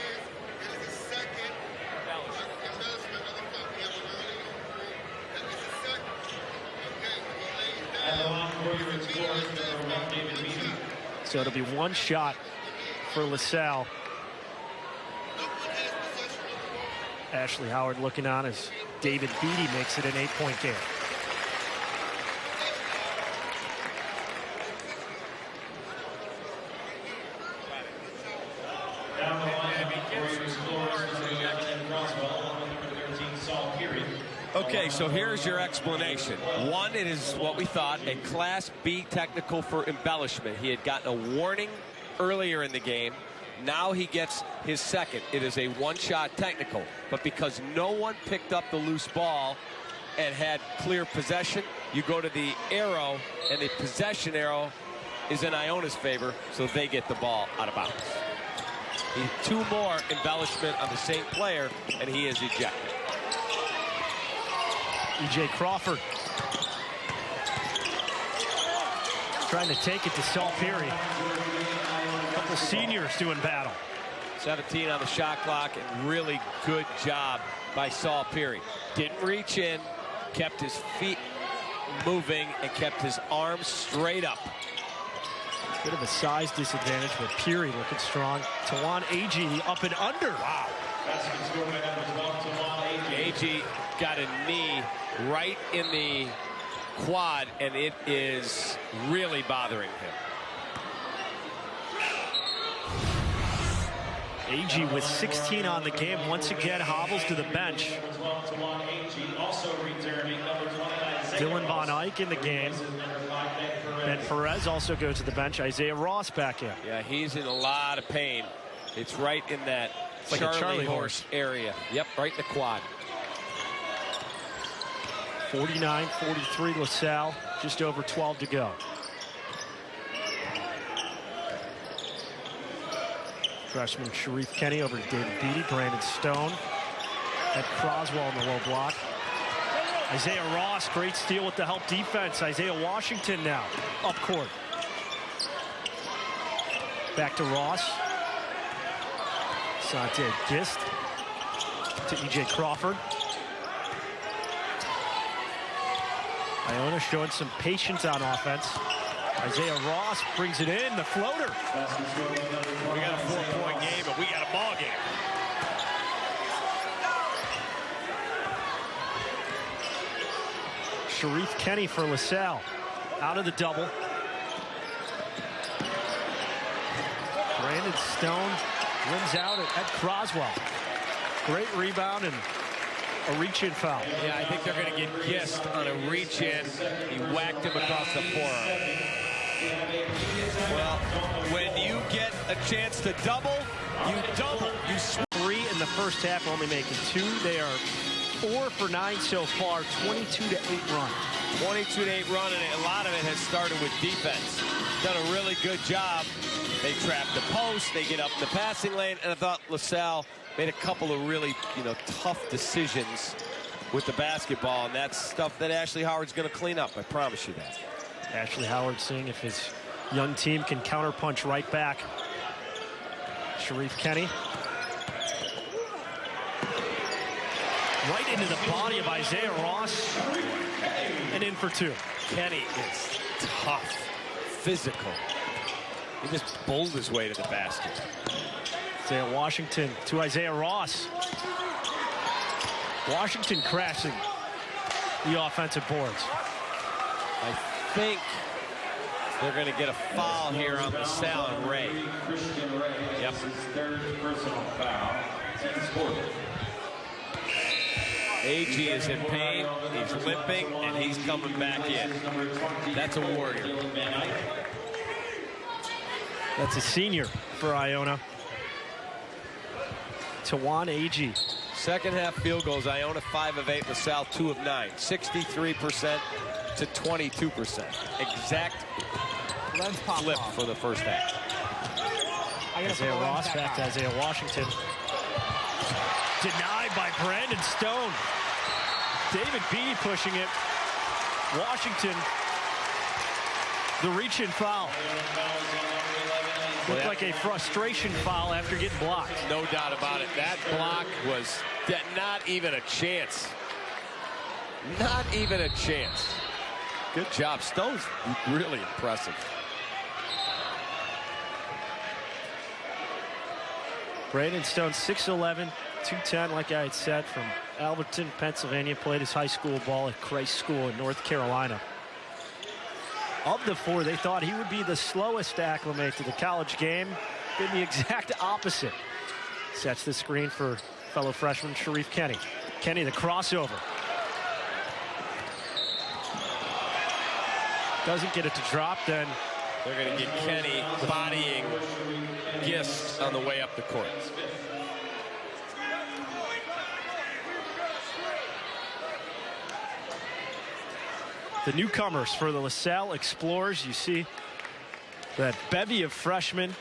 So it'll be one shot for LaSalle. Ashley Howard looking on as David Beatty makes it an 8-point game. Okay, so here's your explanation. One, it is what we thought, a Class B technical for embellishment. He had gotten a warning earlier in the game. Now he gets his second. It is a one-shot technical. But because no one picked up the loose ball and had clear possession, you go to the arrow, and the possession arrow is in Iona's favor, so they get the ball out of bounds. 2 more embellishment on the same player, and he is ejected. E.J. Crawford trying to take it to Salle Peary. A couple of seniors doing battle. 17 on the shot clock, and really good job by Salle Peary. Didn't reach in, kept his feet moving, and kept his arms straight up. Bit of a size disadvantage, but Peary looking strong. Tawan Agee, the up and under. Wow. Agee got a knee right in the quad, and it is really bothering him. Agee with 16 on the game once again hobbles to the bench. Dylan Von Eyck in the game. Ben Perez also goes to the bench. Isaiah Ross back in. Yeah, he's in a lot of pain. It's right in that like Charlie horse area. Yep, right in the quad. 49-43 LaSalle, just over 12 to go. Freshman Sharif Kenny over to David Beatty, Brandon Stone, Ed Croswell in the low block. Isaiah Ross, great steal with the help defense. Isaiah Washington now up court. Back to Ross. Asante Gist to E.J. Crawford. Iona showing some patience on offense. Isaiah Ross brings it in, the floater. We got a 4-point game, but we got a ball game. Sharif Kenny for LaSalle. Out of the double. Brandon Stone wins out at Ed Croswell. Great rebound and a reach-in foul. Yeah, I think they're going to get Gist on a reach-in. He whacked him across the forearm. Well, when you get a chance to double, you double. You 3 in the first half, only making 2. They are 4 for 9 so far, 22-8 run. 22-8 run, and a lot of it has started with defense. Done a really good job. They trap the post, they get up in the passing lane, and I thought LaSalle made a couple of really, tough decisions with the basketball, and that's stuff that Ashley Howard's going to clean up. I promise you that. Ashley Howard seeing if his young team can counterpunch right back. Sharif Kenny. Right into the body of Isaiah Ross. And in for 2. Kenny is tough, physical. He just bowled his way to the basket. Isaiah Washington to Isaiah Ross. Washington crashing the offensive boards. I think they're going to get a foul here on LaSalle and Ray. Yep. Third personal foul. AG is in pain, he's limping, and he's coming back in. That's a warrior. That's a senior for Iona. Tawan AG. Second half field goals, Iona 5 of 8, LaSalle 2 of 9. 63% to 22%. Exact flip for the first half. Isaiah Ross back to Isaiah Washington. Denied by Brandon Stone. David Beatty pushing it. Washington, the reach-in foul. Looked like a frustration foul after getting blocked. No doubt about it. That block was not even a chance. Not even a chance. Good job. Stone's really impressive. Brandon Stone, 6'11", 210, like I had said, from Alberton, Pennsylvania. Played his high school ball at Christ School in North Carolina. Of the 4, they thought he would be the slowest to acclimate to the college game. Been the exact opposite. Sets the screen for fellow freshman Sharif Kenny. Kenny, the crossover. Doesn't get it to drop, then. They're going to get Kenny bodying Gist on the way up the court. The newcomers for the LaSalle Explorers. You see that bevy of freshmen.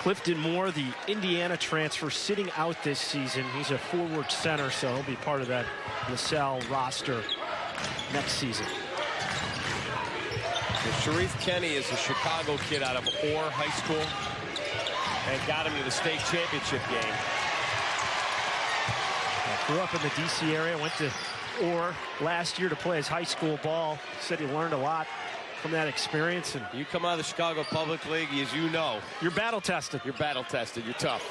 Clifton Moore, the Indiana transfer, sitting out this season. He's a forward center, so he'll be part of that LaSalle roster next season. Sharif Kenny is a Chicago kid out of Orr High School and got him to the state championship game. Grew up in the D.C. area, went to Orr last year to play his high school ball. Said he learned a lot from that experience. And you come out of the Chicago Public League, as you know. You're battle tested. You're battle tested. You're tough.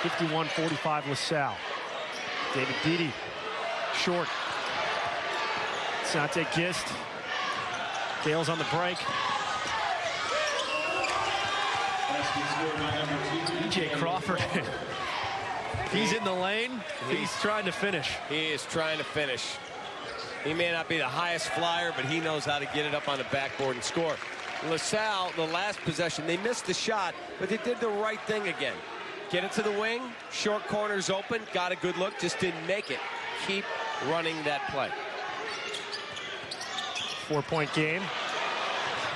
51-45 LaSalle. David Beatty, short. Sante Gist. Gales on the break. E.J. Crawford. He's in the lane. He's trying to finish. He is trying to finish. He may not be the highest flyer, but he knows how to get it up on the backboard and score. LaSalle, the last possession, they missed the shot, but they did the right thing again. Get it to the wing, short corners open, got a good look, just didn't make it. Keep running that play. 4-point game.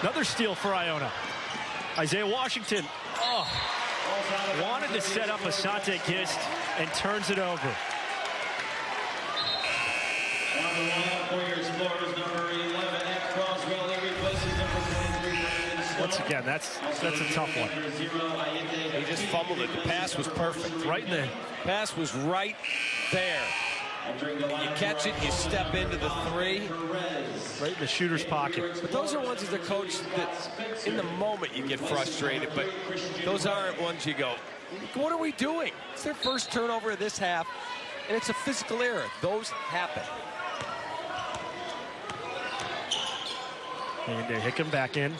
Another steal for Iona. Isaiah Washington. Oh, wanted to set up Asante Gist and turns it over. Once again, that's a tough one. He just fumbled it. The pass was perfect. Right in there. Pass was right there. You catch it, you step into the 3. Right in the shooter's pocket. But those are ones as a coach that in the moment you get frustrated, but those aren't ones you go, what are we doing? It's their first turnover of this half, and it's a physical error. Those happen. And they hick him back in.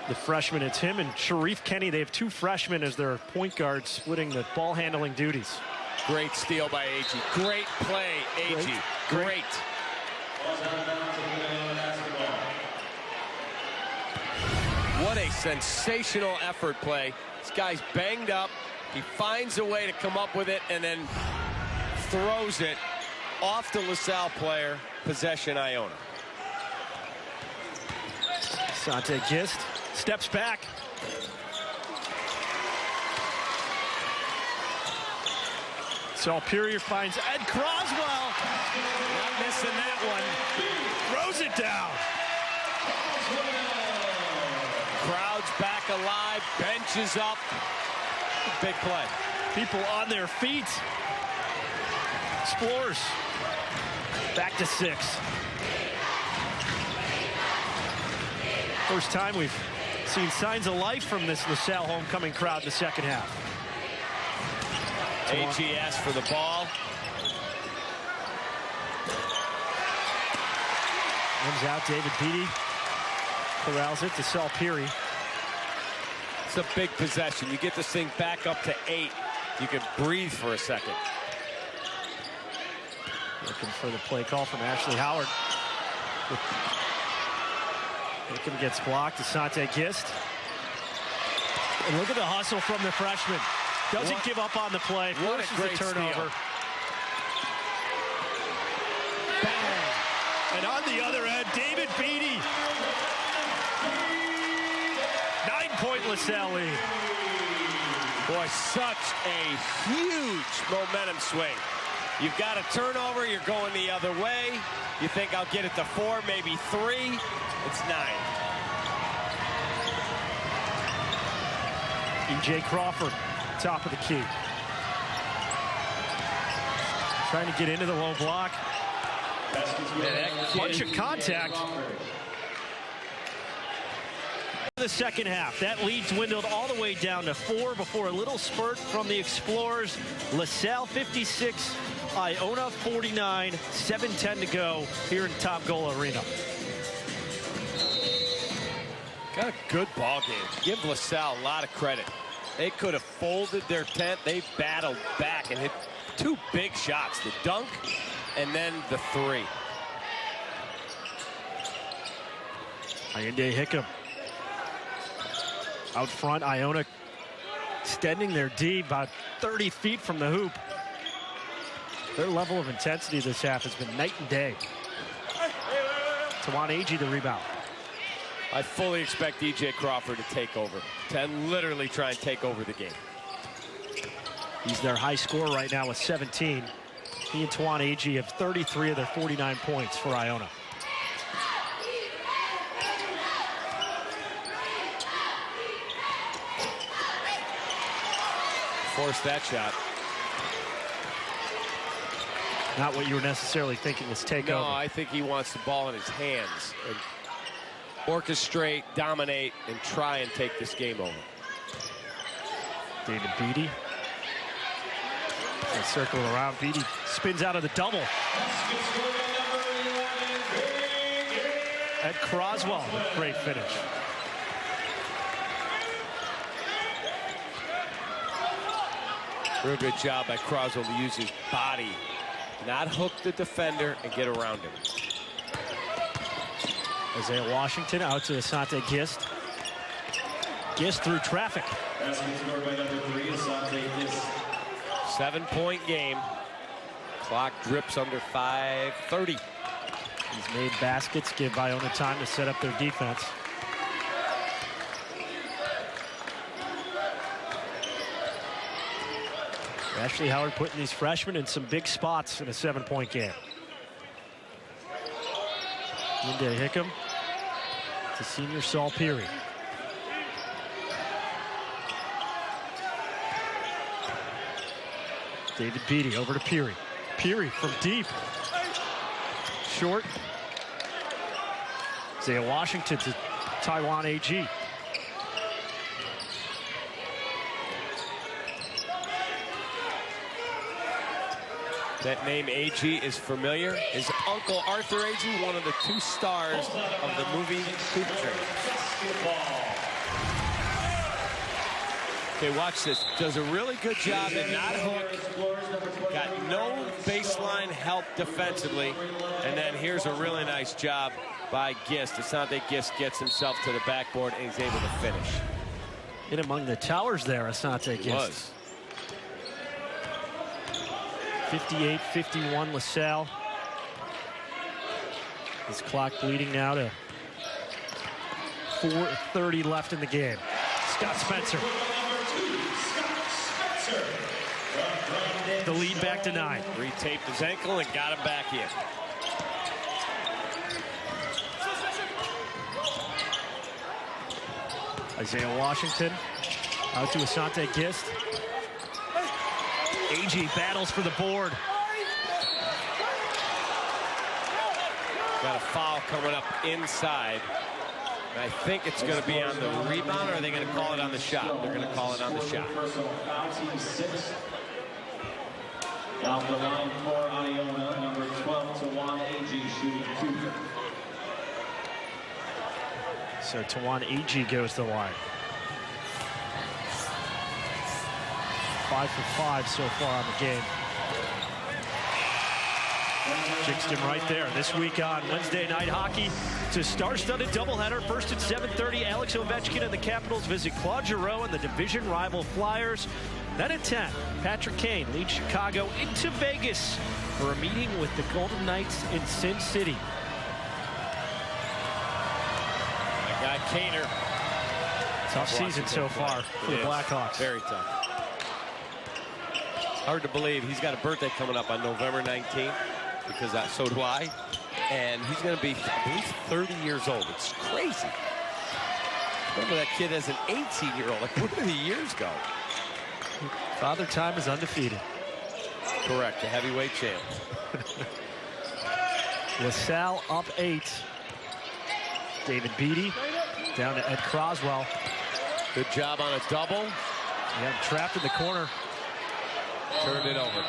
The freshman, it's him and Sharif Kenny. They have 2 freshmen as their point guards splitting the ball handling duties. Great steal by AG. Great play, AG. Great. What a sensational effort play. This guy's banged up, He finds a way to come up with it and then throws it off the LaSalle player. Possession, Iona. Sante Gist steps back. Salperier finds Ed Croswell. Not missing that one. Throws it down. Crowd's back alive. Bench is up. Big play. People on their feet. Explorers back to 6. First time we've seen signs of life from this LaSalle homecoming crowd in the second half. AGS for the ball. Comes out, David Beatty corrals it to Salperier. It's a big possession. You get this thing back up to 8. You can breathe for a second. Looking for the play call from Ashley Howard. Hickam gets blocked. Asante Gist. And look at the hustle from the freshman. Doesn't give up on the play. What Forces a great the turnover. Bang. And on the other end, David Beatty. 9-point LaSalle lead. Boy, such a huge momentum swing. You've got a turnover, you're going the other way. You think I'll get it to 4, maybe 3. It's 9. E.J. Crawford, top of the key. Trying to get into the low block. Bunch of contact. The second half, that lead dwindled all the way down to 4 before a little spurt from the Explorers. LaSalle 56, Iona 49, 7:10 to go here in Top Goal Arena. Got a good ball game. Give LaSalle a lot of credit. They could have folded their tent. They battled back and hit 2 big shots, the dunk and then the 3. Ione Hickam out front. Iona extending their D about 30 feet from the hoop. Their level of intensity this half has been night and day. Tawan Agee the rebound. I fully expect E.J. Crawford to take over, to literally try and take over the game. He's their high scorer right now with 17. He and Tawan Agee have 33 of their 49 points for Iona. Force that shot. Not what you were necessarily thinking is takeover. No, I think he wants the ball in his hands and orchestrate, dominate, and try and take this game over. David Beatty. They circle around. Beatty spins out of the double. Ed Croswell, great finish. Real good job by Croswell to use his body, not hook the defender and get around him. Isaiah Washington out to Asante Gist. Gist through traffic. 7-point game. Clock drips under 5:30. He's made baskets, give Iona time to set up their defense. Ashley Howard putting these freshmen in some big spots in a 7-point game. Ione Hickam to senior Salperier. David Beatty over to Peary. Peary from deep. Short. Isaiah Washington to Tawan Agee. That name Agee is familiar. His uncle Arthur Agee, one of the 2 stars of the movie Hoop Dreams. Okay, watch this. Does a really good job at not hook. Got no baseline help defensively. And then here's a really nice job by Gist. Asante Gist gets himself to the backboard and he's able to finish. In among the towers there, Asante Gist. He was. 58-51 LaSalle. His clock bleeding now to 4:30 left in the game. Scott Spencer. The lead back to 9. Retaped his ankle and got him back in. Isaiah Washington out to Asante Gist. AG battles for the board. Got a foul coming up inside. I think it's going to be on the rebound, or are they going to call it on the shot? They're going to call it on the shot. Off the line for Iona, number 12, Tawan AG, shooting 2. So Tawan AG goes to the line. 5 for 5 so far on the game. Jinxed him right there. This week on Wednesday Night Hockey, it's a star-studded doubleheader. First at 7:30, Alex Ovechkin and the Capitals visit Claude Giroux and the division rival Flyers. Then at 10, Patrick Kane leads Chicago into Vegas for a meeting with the Golden Knights in Sin City. That guy Kaner. Tough season so far for the Blackhawks. Very tough. Hard to believe he's got a birthday coming up on November 19th, because so do I. And he's going to be, I believe, 30 years old. It's crazy. Remember that kid as an 18-year-old. Like, where did the years go? Father Time is undefeated. Correct, the heavyweight champ. LaSalle up 8. David Beatty down to Ed Croswell. Good job on a double. He had him trapped in the corner. Turned it over.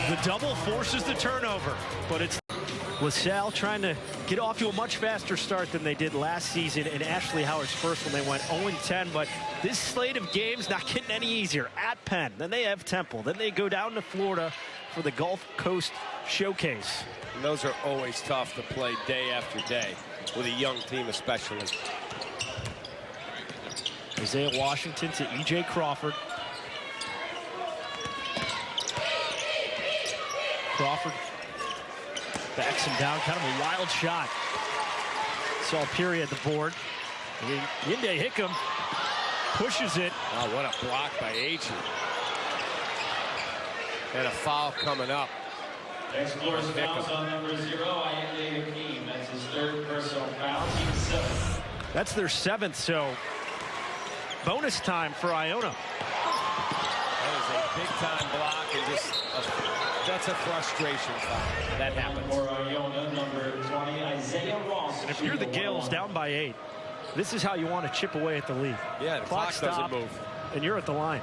The double forces the turnover, but it's LaSalle trying to get off to a much faster start than they did last season in Ashley Howard's first when they went 0-10. But this slate of games not getting any easier. At Penn, then they have Temple, then they go down to Florida for the Gulf Coast Showcase. And those are always tough to play day after day, with a young team especially. Isaiah Washington to E.J. Crawford. Crawford backs him down, kind of a wild shot. Saw Peary at the board. Yinde Hickam pushes it. Oh, what a block by AG. And a foul coming up. Explores fouls on number 0, Yinde Hickam. That's his 3rd personal foul, team 7th. That's their 7th, so bonus time for Iona. That is a big-time block, and just that's a frustration foul. That happens. For Iona, number 20, Isaiah Ross. And if you're the Gales down by 8, this is how you want to chip away at the lead. Yeah, the clock doesn't move. And you're at the line.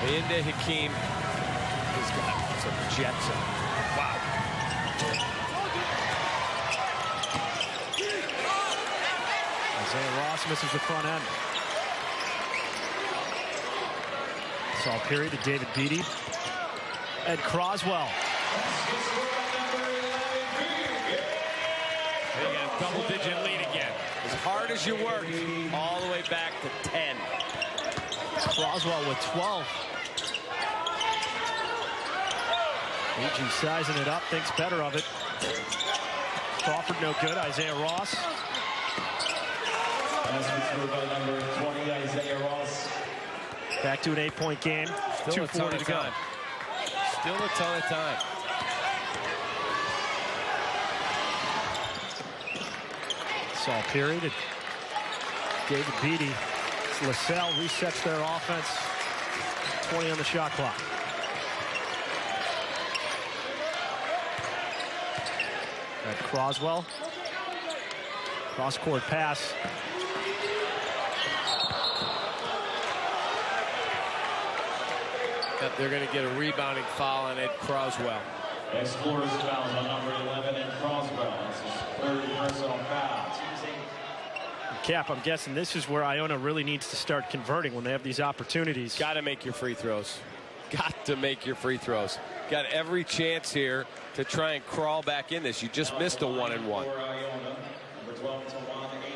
Yinde Hickam has got some jets in. Wow. Isaiah Ross misses the front end. Saw Peary to David Beatty. Ed Croswell. They got a double-digit lead again. As hard as you work, all the way back to 10. Croswell with 12. AG sizing it up, thinks better of it. Crawford no good. Isaiah Ross. Number 20, Isaiah Ross. Back to an 8-point game. Still a ton 2:40 of to go. time. Still a ton of time. Saw Peary to David Beatty. LaSalle resets their offense. 20 on the shot clock. At Croswell. Cross-court pass. They're going to get a rebounding foul on Ed Croswell. Explores fouls on number 11 and Croswell. That's his 3rd personal foul. Cap, I'm guessing this is where Iona really needs to start converting when they have these opportunities. Got to make your free throws. Got to make your free throws. Got every chance here to try and crawl back in this. You just missed a 1-and-1. For Iona, number 12, Tawan AG.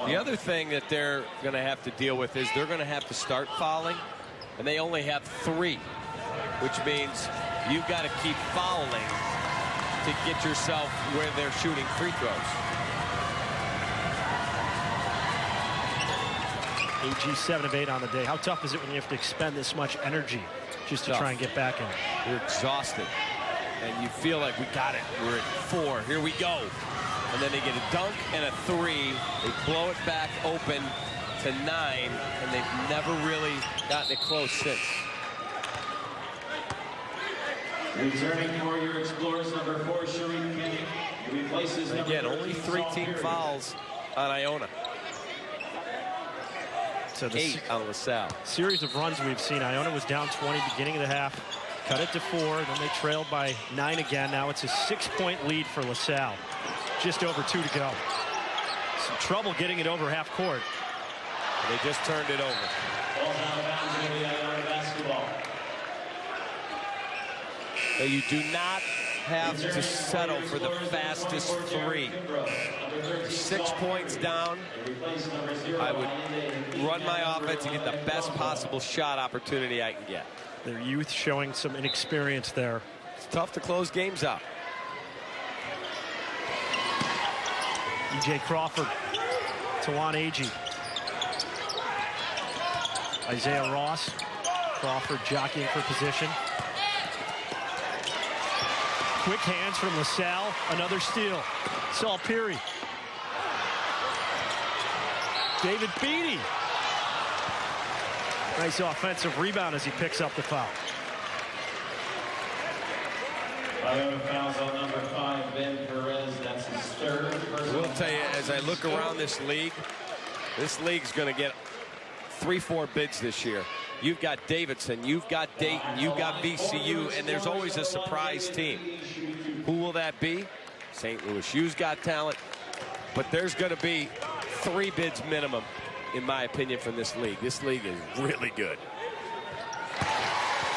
The other thing that they're going to have to deal with is they're going to have to start fouling, and they only have 3, which means you've got to keep fouling to get yourself where they're shooting free throws. AG 7 of 8 on the day. How tough is it when you have to expend this much energy just to try and get back in? You're exhausted, and you feel like we got it. We're at 4. Here we go. And then they get a dunk and a 3. They blow it back open to 9, and they've never really gotten it close since. Returning for your Explorers, number 4, Sharif Kenny. He replaces number Again, only 3 team fouls on Iona. So 8 on LaSalle. Series of runs we've seen. Iona was down 20 beginning of the half. Cut it to 4. Then they trailed by 9 again. Now it's a 6-point lead for LaSalle. Just over 2 to go. Some trouble getting it over half court. They just turned it over. Ball out of bounds in the Iona basketball. You do not have to settle for the fastest 3. 6 points down. I would run my offense and get the best possible shot opportunity I can get. Their youth showing some inexperience there. It's tough to close games out. E.J. Crawford to Juan Agee. Isaiah Ross. Crawford jockeying for position. Quick hands from LaSalle. Another steal. Salle Peary. David Beatty. Nice offensive rebound as he picks up the foul. Iona fouls on number 5, Ben Perez. That's his 3rd. I will tell you, as I look around this league's going to get 3-4 bids this year. You've got Davidson, you've got Dayton, you've got VCU, and there's always a surprise team. Who will that be? St. Louis U's got talent, but there's going to be 3 bids minimum, in my opinion, from this league. This league is really good.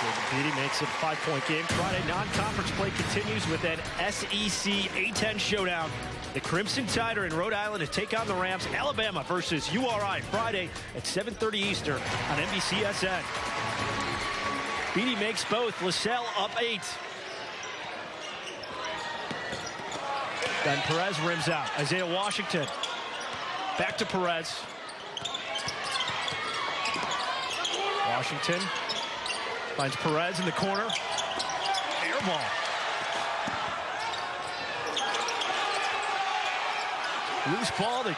David Beatty makes it a 5-point game. Friday non-conference play continues with an SEC A-10 showdown. The Crimson Tide are in Rhode Island to take on the Rams. Alabama versus URI Friday at 7:30 Eastern on NBCSN. Beatty makes both. LaSalle up 8. Then Perez rims out. Isaiah Washington. Back to Perez. Washington finds Perez in the corner. Air ball. Loose ball. They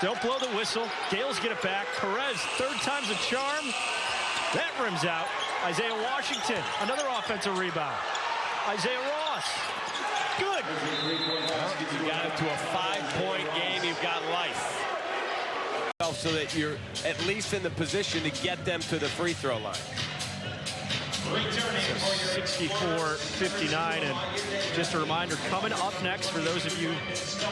don't blow the whistle. Gales get it back. Perez, 3rd time's a charm. That rims out. Isaiah Washington, another offensive rebound. Isaiah Ross. Good. You got it to a 5-point game. You've got life. So that you're at least in the position to get them to the free throw line. 64-59, and just a reminder, coming up next for those of you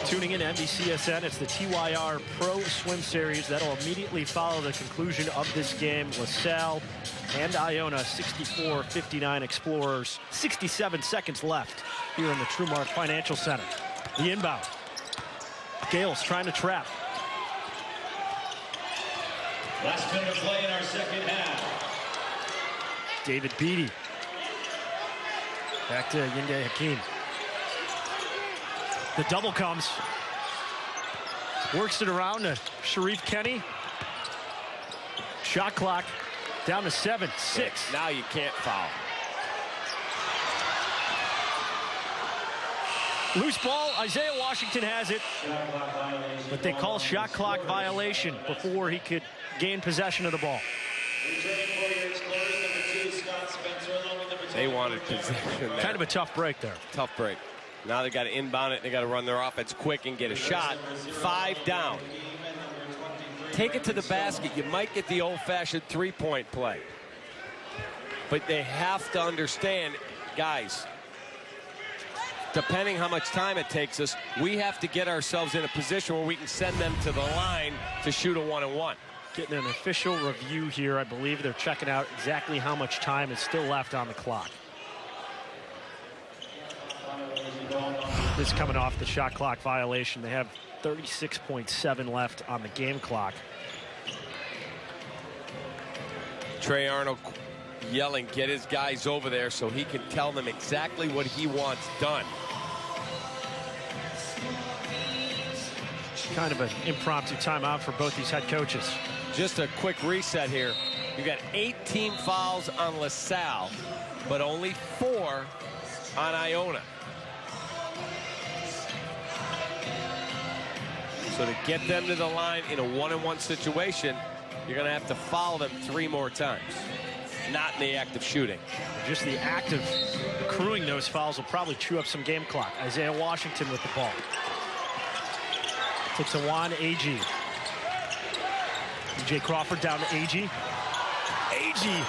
tuning in to NBCSN, it's the TYR Pro Swim Series. That'll immediately follow the conclusion of this game. LaSalle and Iona, 64-59 Explorers. 67 seconds left here in the TrueMark Financial Center. The inbound. Gales trying to trap. Last minute of play in our second half. David Beatty. Back to Yinde Hakeem. The double comes. Works it around to Sharif Kenny. Shot clock down to 7, 6. Now you can't foul. Loose ball. Isaiah Washington has it. But they call shot clock violation before he could gain possession of the ball. They wanted possession there. Kind of a tough break there. Tough break. Now they got to inbound it. They got to run their offense quick and get a shot. 5 down. Take it to the basket. You might get the old-fashioned 3-point play. But they have to understand, guys, depending how much time it takes us, we have to get ourselves in a position where we can send them to the line to shoot a 1-on-1. Getting an official review here. I believe they're checking out exactly how much time is still left on the clock. This coming off the shot clock violation. They have 36.7 left on the game clock. Trey Arnold yelling, get his guys over there so he can tell them exactly what he wants done. Kind of an impromptu timeout for both these head coaches. Just a quick reset here. You got 18 fouls on LaSalle, but only 4 on Iona. So to get them to the line in a 1-on-1 situation, you're going to have to foul them 3 more times. Not in the act of shooting. Just the act of accruing those fouls will probably chew up some game clock. Isaiah Washington with the ball. To Tawan Agee. DJ Crawford down to Agee. Agee.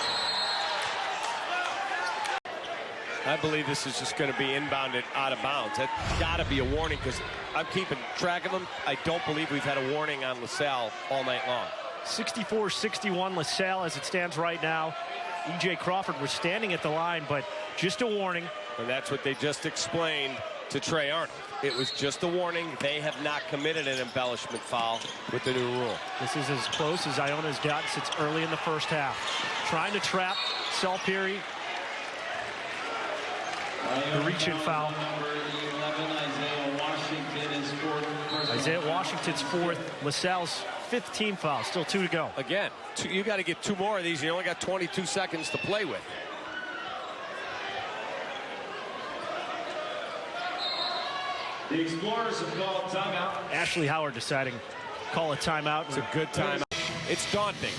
I believe this is just going to be inbounded out of bounds. That's got to be a warning because I'm keeping track of them. I don't believe we've had a warning on LaSalle all night long. 64-61 LaSalle as it stands right now. EJ Crawford was standing at the line, but just a warning. And that's what they just explained to Trey Arnold. It was just a warning. They have not committed an embellishment foul with the new rule. This is as close as Iona's gotten since early in the first half. Trying to trap Salle Peary. The reach-in foul. Isaiah Washington's 4th. LaSalle's 5th team foul. Still 2 to go. Again, you got to get 2 more of these. You only got 22 seconds to play with. The Explorers have called timeout. Ashley Howard deciding call a timeout. It's a good timeout. It's daunting.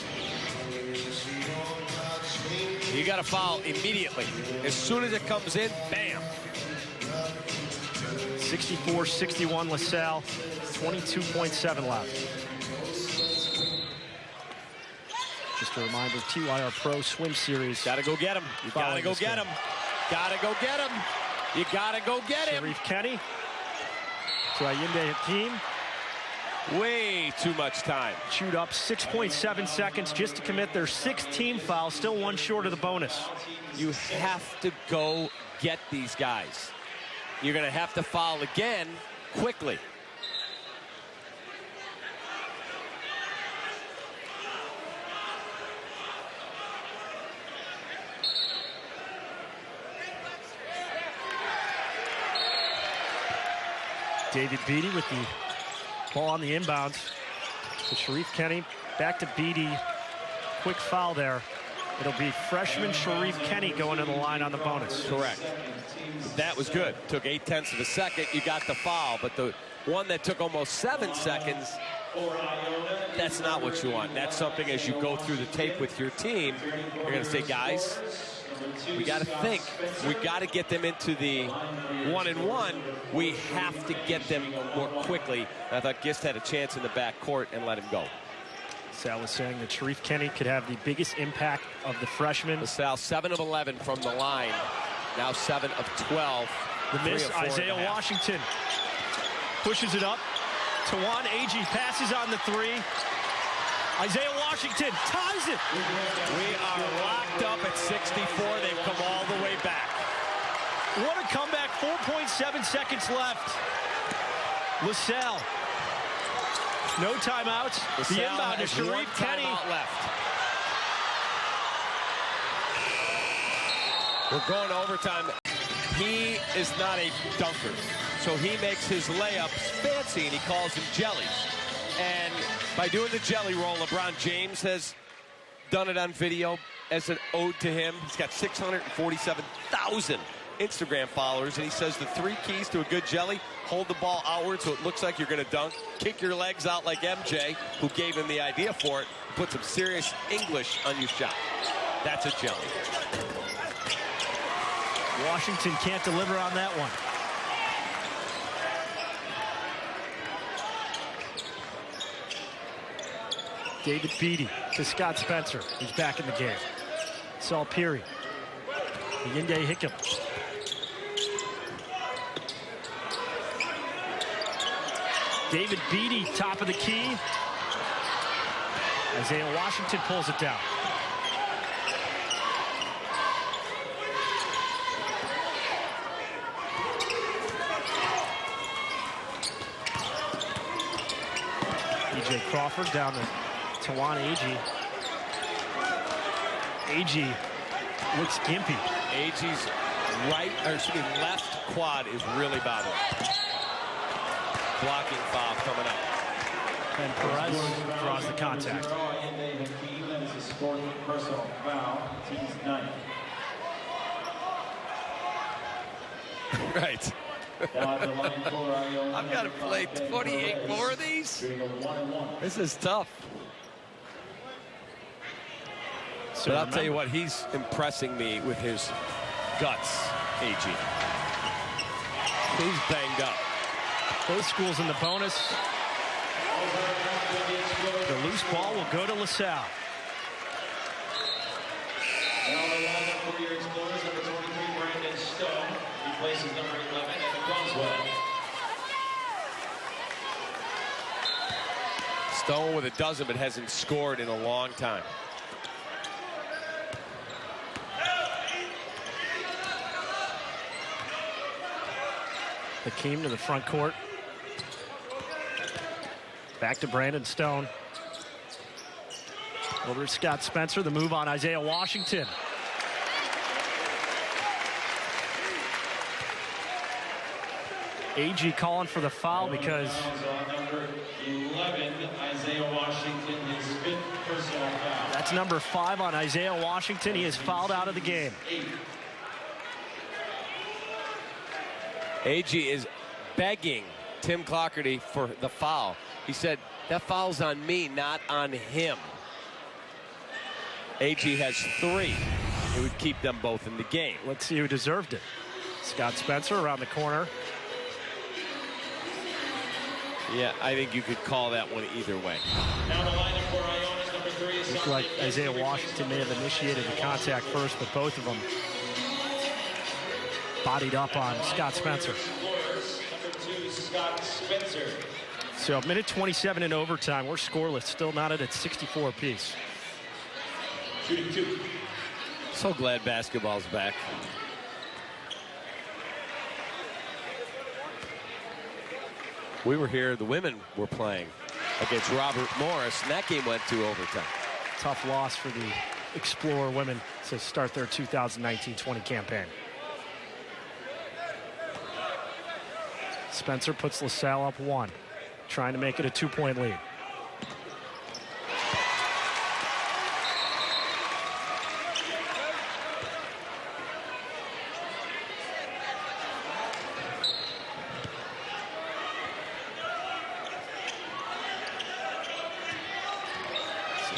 You got to foul immediately. As soon as it comes in, bam. 64-61 LaSalle. 22.7 left. Just a reminder, TYR Pro Swim Series. Got to go get him. You got to go get him. Got to go get him. You got to go get him. Sharif Kenny to Ayinde Hakeem. Way too much time. Chewed up 6.7 seconds just to commit their 6th team foul. Still 1 short of the bonus. You have to go get these guys. You're going to have to foul again quickly. David Beatty with the ball on the inbounds to Sharif Kenny. Back to Beatty. Quick foul there. It'll be freshman Sharif Kenny going to the line on the bonus. Correct. That was good. Took 0.8 of a second. You got the foul. But the one that took almost 7 seconds, that's not what you want. That's something as you go through the tape with your team, you're going to say, guys, we got to think. We got to get them into the 1-and-1. We have to get them more quickly. I thought Gist had a chance in the backcourt and let him go. Sal was saying that Sharif Kenny could have the biggest impact of the freshmen. LaSalle 7 of 11 from the line. Now 7 of 12. The miss, Isaiah Washington pushes it up. Tawan Agee passes on the 3. Isaiah Washington ties it. We are locked up at 64. They've come all the way back. What a comeback. 4.7 seconds left. LaSalle. No timeouts. LaSalle the inbound to Sharif Kenny. Left. We're going to overtime. He is not a dunker, so he makes his layups fancy, and he calls them jellies. And by doing the jelly roll, LeBron James has done it on video as an ode to him. He's got 647,000 Instagram followers, and he says the 3 keys to a good jelly: hold the ball outward so it looks like you're going to dunk, kick your legs out like MJ, who gave him the idea for it, put some serious English on your shot. That's a jelly. Washington can't deliver on that one. David Beatty to Scott Spencer, who's back in the game. Salle Peary. Ayinde Hakeem. David Beatty, top of the key. Isaiah Washington pulls it down. E.J. Crawford down to Tawan Agee. Agee looks gimpy. Agee's left quad is really bothering. Blocking foul coming up. And Perez draws the contact. That is his fourth personal foul. Team's ninth. Right. I've got to play 28 more of these. This is tough. So but I'll tell you what, he's impressing me with his guts, Agee. He's banged up. Both schools in the bonus. The loose ball will go to LaSalle. Now the lineup for your Explorers, number 23, Brandon Stone. Replaces number 11, Evan Bronswell. Stone with a dozen, but hasn't scored in a long time. Hakeem to the front court. Back to Brandon Stone. Over to Scott Spencer. The move on Isaiah Washington. Agee calling for the foul because Number 11, Isaiah Washington, his fifth personal foul. that's number 5 on Isaiah Washington. He is fouled out of the game. Agee is begging Tim Clougherty for the foul. He said, that foul's on me, not on him. Agee has 3. It would keep them both in the game. Let's see who deserved it. Scott Spencer around the corner. Yeah, I think you could call that one either way. Now the lineup for Iona's number 3 is Looked like Isaiah Washington may have initiated the contact first, but both of them bodied up on Scott Spencer. Explorers, number 2, Scott Spencer. So minute 27 in overtime. We're scoreless, still knotted at 64 apiece. Shooting 2. So glad basketball's back. We were here, the women were playing against Robert Morris, and that game went to overtime. Tough loss for the Explorer women to start their 2019-20 campaign. Spencer puts LaSalle up 1, trying to make it a 2-point lead.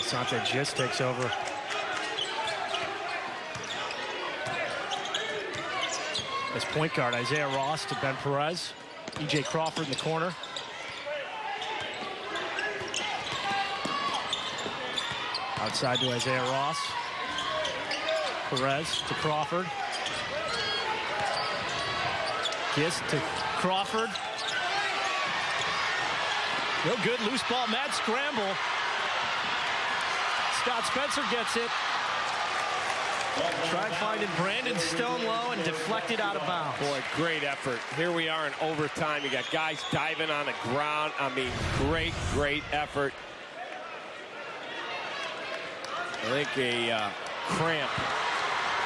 Sante Gist takes over. As point guard, Isaiah Ross to Ben Perez. E.J. Crawford in the corner. Outside to Isaiah Ross. Perez to Crawford. Gist to Crawford. No good, loose ball, mad scramble. Scott Spencer gets it. Tried finding Brandon Stone low and deflected out of bounds. Boy, great effort. Here we are in overtime. You got guys diving on the ground. I mean, great effort. I think a cramp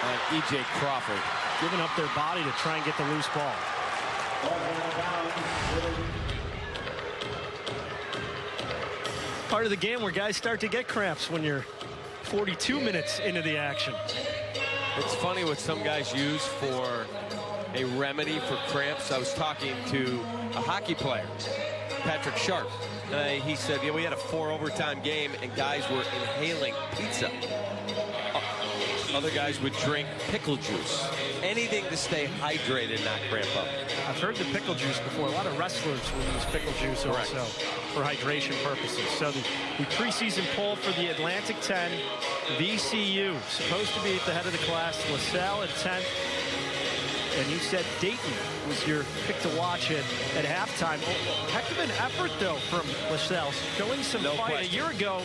on E.J. Crawford. Giving up their body to try and get the loose ball. Part of the game where guys start to get cramps when you're 42 minutes into the action. It's funny what some guys use for a remedy for cramps. I was talking to a hockey player, Patrick Sharp. He said, yeah, we had a 4 overtime game and guys were inhaling pizza. Other guys would drink pickle juice. Anything to stay hydrated, not cramp up. I've heard the pickle juice before. A lot of wrestlers will use pickle juice also for hydration purposes. So the preseason poll for the Atlantic 10, VCU, supposed to be at the head of the class. LaSalle at 10th. And you said Dayton was your pick to watch at halftime. Heck of an effort, though, from LaSalle. Showing some fight. A year ago,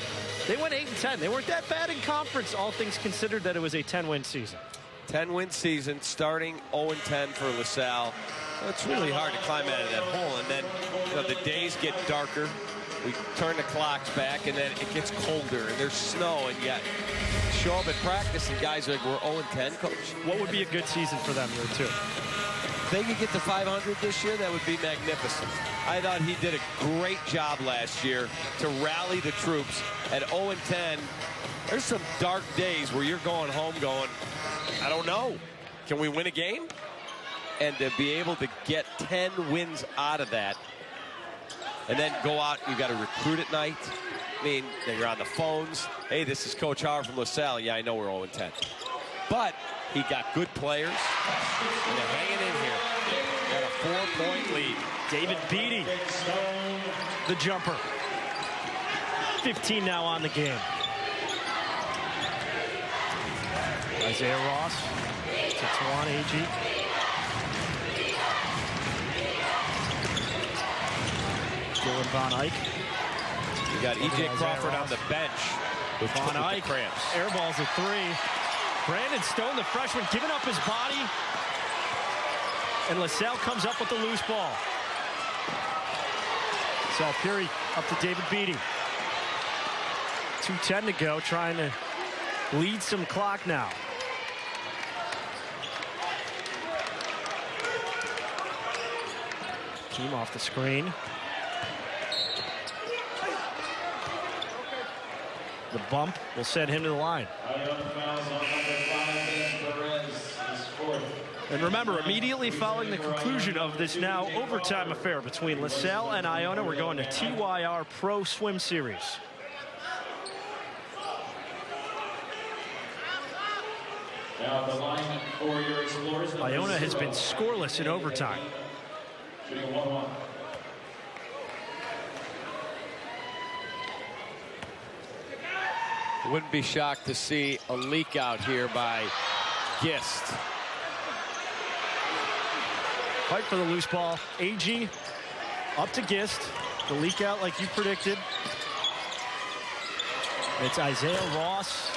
they went 8-10. They weren't that bad in conference, all things considered that it was a 10-win season. 10-win season, starting 0-10 for LaSalle. Well, it's really hard to climb out of that hole, and then the days get darker. we turn the clocks back, and then it gets colder, and there's snow, and yet show up at practice, and guys are like, we're 0-10, coach. What would be a good season for them here, too? If they could get to 500 this year, that would be magnificent. I thought he did a great job last year to rally the troops. At 0-10, there's some dark days where you're going home going, I don't know. Can we win a game? And to be able to get 10 wins out of that, and then go out, you got to recruit at night. I mean, you're on the phones. Hey, this is Coach Howard from LaSalle. Yeah, I know we're 0-10. But he got good players, and they're hanging in here. Got a 4-point lead. David Beatty, the jumper. 15 now on the game. Isaiah Ross to Tawan Agee. Dylan Von Eyck. You got E.J. Crawford on the bench with Von Eyck cramps. Airballs a three. Brandon Stone, the freshman, giving up his body. And LaSalle comes up with the loose ball. Salle Peary up to David Beatty. 2:10 to go, trying to lead some clock now. Team off the screen. The bump will send him to the line. And remember, immediately following the conclusion of this now overtime affair between LaSalle and Iona, we're going to TYR Pro Swim Series. Now the line for your Explorers. Iona has been scoreless in overtime. Shooting 1-1. Wouldn't be shocked to see a leak out here by Gist. Fight for the loose ball. Agee up to Gist. The leak out like you predicted. It's Isaiah Ross.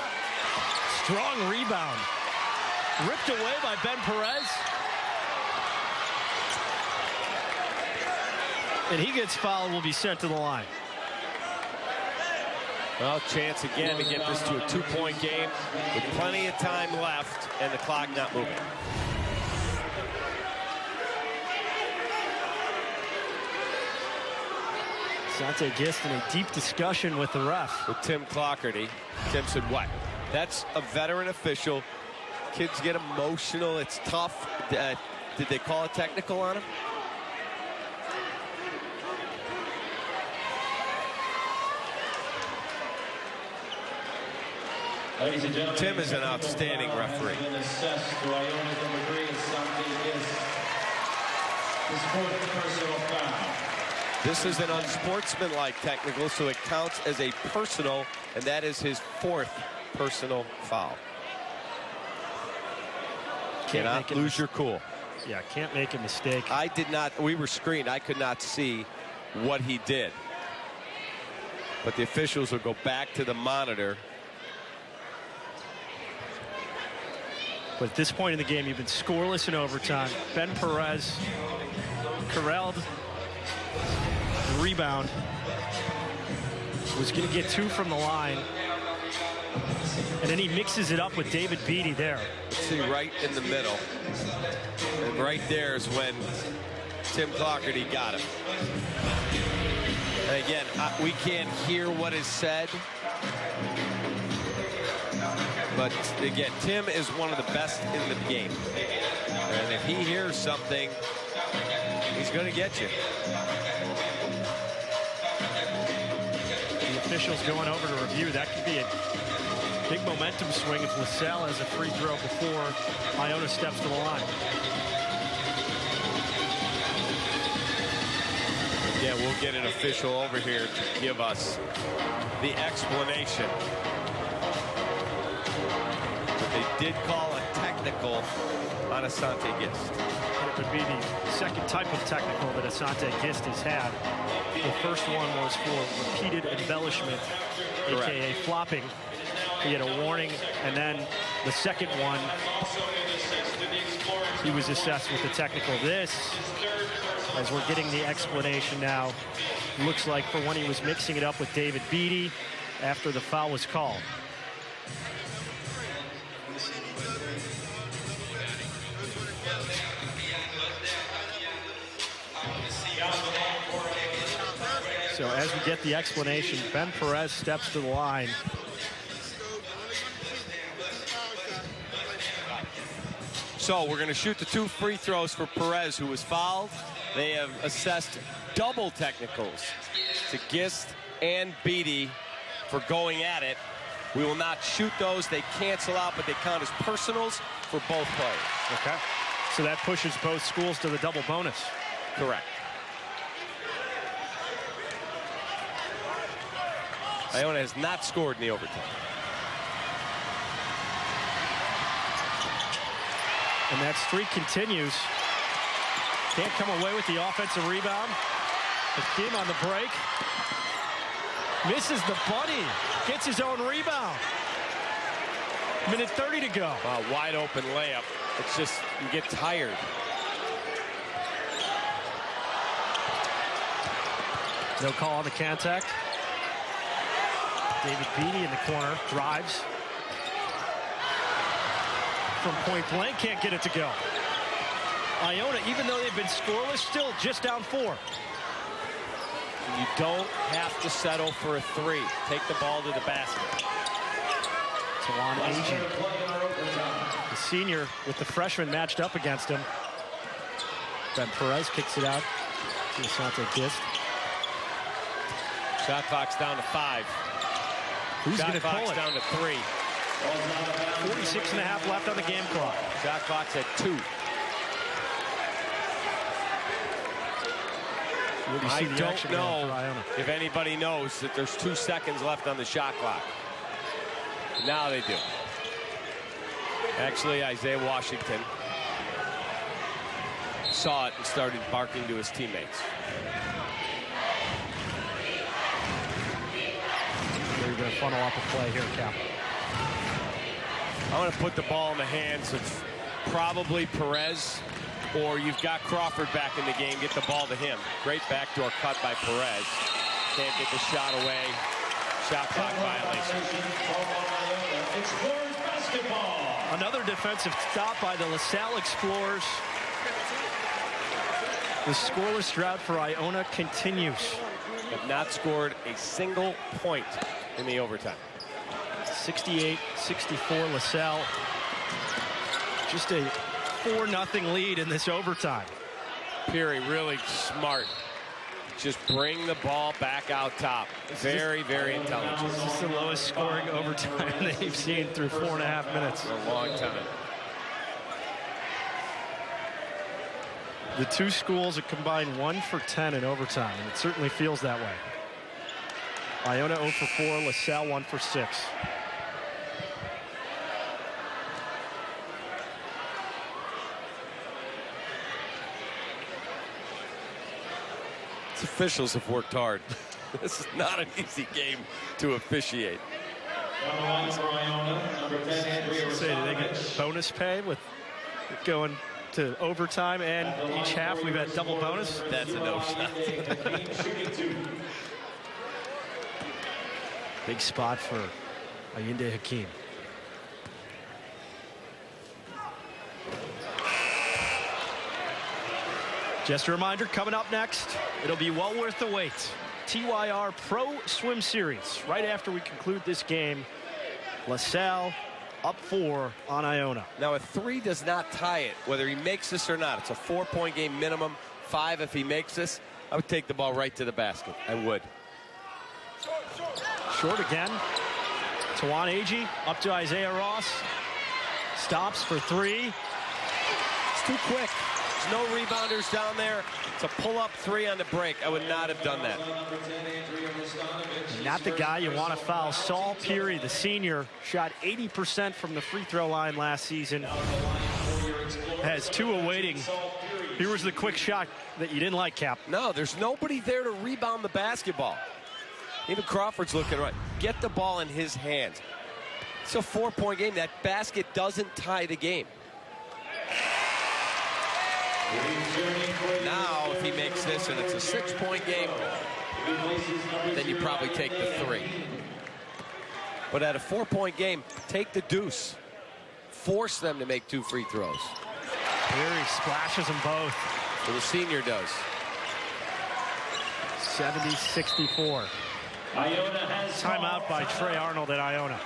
Strong rebound. Ripped away by Ben Perez. And he gets fouled, will be sent to the line. Well, chance again to get this to a 2-point game with plenty of time left and the clock not moving. Asante Gist in a deep discussion with the ref. With Tim Clockerty. Tim said, what? That's a veteran official. Kids get emotional. It's tough. Did they call a technical on him? Ladies and gentlemen, Tim is an outstanding referee. This is an unsportsmanlike technical, so it counts as a personal, and that is his 4th personal foul. Cannot lose your cool. Yeah, can't make a mistake. I did not. We were screened. I could not see what he did. But the officials will go back to the monitor. But at this point in the game, you've been scoreless in overtime. Ben Perez corralled the rebound. Was going to get 2 from the line. And then he mixes it up with David Beatty there. See, right in the middle. And right there is when Tim Clockerty got him. And again, we can't hear what is said. But again, Tim is one of the best in the game. And if he hears something, he's going to get you. The officials going over to review. That could be a big momentum swing if LaSalle has a free throw before Iona steps to the line. Yeah, we'll get an official over here to give us the explanation. They did call a technical on Asante Gist. And it would be the second type of technical that Asante Gist has had. The first one was for repeated embellishment, a.k.a. flopping. He had a warning, and then the second one, he was assessed with the technical. This as we're getting the explanation now. Looks like for when he was mixing it up with David Beatty after the foul was called. So as we get the explanation, Ben Perez steps to the line. So we're going to shoot the 2 free throws for Perez, who was fouled. They have assessed double technicals to Gist and Beatty for going at it. We will not shoot those. They cancel out, but they count as personals for both players. Okay. So that pushes both schools to the double bonus. Correct. Iona has not scored in the overtime. And that streak continues. Can't come away with the offensive rebound. Hakeem on the break. Misses the bunny. Gets his own rebound. Minute 30 to go. Wide open layup. It's just, you get tired. No call on the contact. David Beatty in the corner. Drives. From point blank, can't get it to go. Iona, even though they've been scoreless, still just down 4. You don't have to settle for a 3. Take the ball to the basket. Tawan Agee, the senior with the freshman matched up against him. Ben Perez kicks it out to Asante Gist. Shot clock's down to 5. Who's going to pull it? Down to 3. 46.5 left on the game clock. Shot clock's at 2. I don't know if anybody knows that there's 2 seconds left on the shot clock. Now they do. Actually, Isaiah Washington saw it and started barking to his teammates. They're going to funnel up a play here, Cap. I want to put the ball in the hands of probably Perez, or you've got Crawford back in the game. Get the ball to him. Great backdoor cut by Perez. Can't get the shot away. Shot clock violation. Another defensive stop by the LaSalle Explorers. The scoreless drought for Iona continues. Have not scored a single point in the overtime. 68-64 LaSalle. Just a 4-0 lead in this overtime. Peary really smart. Just bring the ball back out top. Very, very intelligent. This is the lowest scoring overtime they've seen through 4.5 minutes. A long time. The 2 schools have combined 1 for 10 in overtime, and it certainly feels that way. Iona 0 for 4, LaSalle 1 for 6. These officials have worked hard. This is not an easy game to officiate. Say, do they get bonus pay with going to overtime, and each half we've had double bonus? That's a no shot. Big spot for Ayinde Hakeem. Just a reminder, coming up next, it'll be well worth the wait. TYR Pro Swim Series. Right after we conclude this game, LaSalle up 4 on Iona. Now, a 3 does not tie it, whether he makes this or not. It's a 4-point game minimum. 5 if he makes this. I would take the ball right to the basket. I would. Short again. Tawan Agee up to Isaiah Ross. Stops for 3. It's too quick. There's no rebounders down there. It's a pull-up 3 on the break. I would not have done that. Not the guy you want to foul. Saul Peary, the senior, shot 80% from the free throw line last season. Has 2 awaiting. Here was the quick shot that you didn't like, Cap. No, there's nobody there to rebound the basketball. Even Crawford's looking right. Get the ball in his hands. It's a 4-point game. That basket doesn't tie the game. Now, if he makes this and it's a 6-point game, then you probably take the 3. But at a 4-point game, take the deuce. Force them to make 2 free throws. Here he splashes them both. So the senior does. 70-64. Iona has Timeout by Trey Arnold at Iona.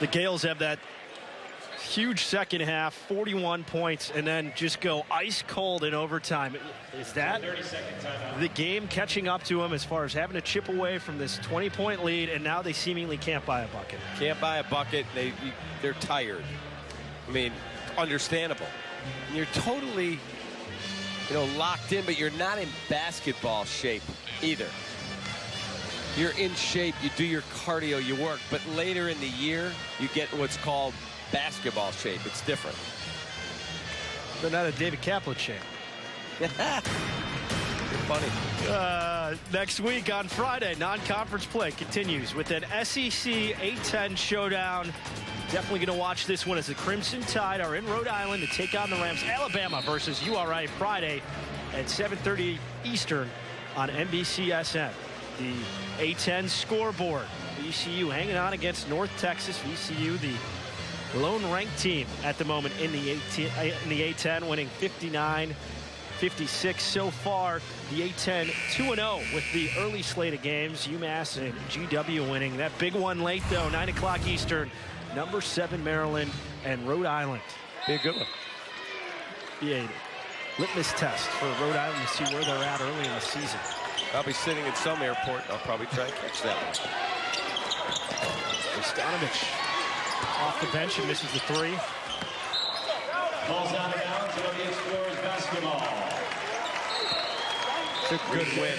The Gales have that huge second half, 41 points, and then just go ice cold in overtime. Is that the game catching up to them as far as having to chip away from this 20-point lead, and now they seemingly can't buy a bucket? Can't buy a bucket. They're tired. I mean, understandable. And you're totally, locked in, but you're not in basketball shape either. You're in shape, you do your cardio, you work, but later in the year, you get what's called basketball shape. It's different. They're not a David Kaplan shape. You're funny. Next week on Friday, non-conference play continues with an SEC A-10 showdown. Definitely going to watch this one as the Crimson Tide are in Rhode Island to take on the Rams. Alabama versus URI Friday at 7:30 Eastern on NBCSN. The A-10 scoreboard. VCU hanging on against North Texas. VCU, the lone ranked team at the moment in the A-10, winning 59-56 so far. The A-10 2-0 with the early slate of games. UMass and GW winning. That big one late, though, 9 o'clock Eastern. Number 7 Maryland and Rhode Island. Be a good one. Be a litmus test for Rhode Island to see where they're at early in the season. I'll be sitting in some airport. I'll probably try and catch that one. Stanovich off the bench and misses the 3. Balls out of bounds. It'll be Explorers basketball. It's a good win.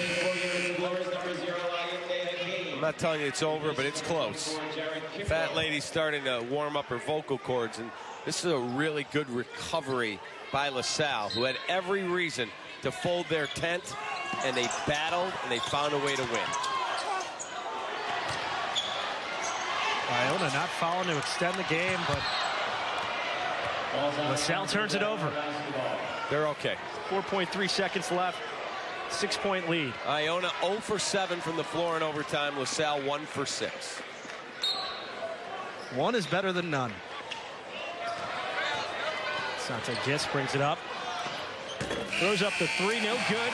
I'm not telling you it's over, but it's close. Fat lady's starting to warm up her vocal cords, and this is a really good recovery by LaSalle, who had every reason to fold their tent, and they battled, and they found a way to win. Iona not fouling to extend the game, but LaSalle turns it over. They're okay. 4.3 seconds left. 6-point lead. Iona 0 for 7 from the floor in overtime. LaSalle 1 for 6. 1 is better than none. Sante Gist brings it up. Throws up the 3, no good.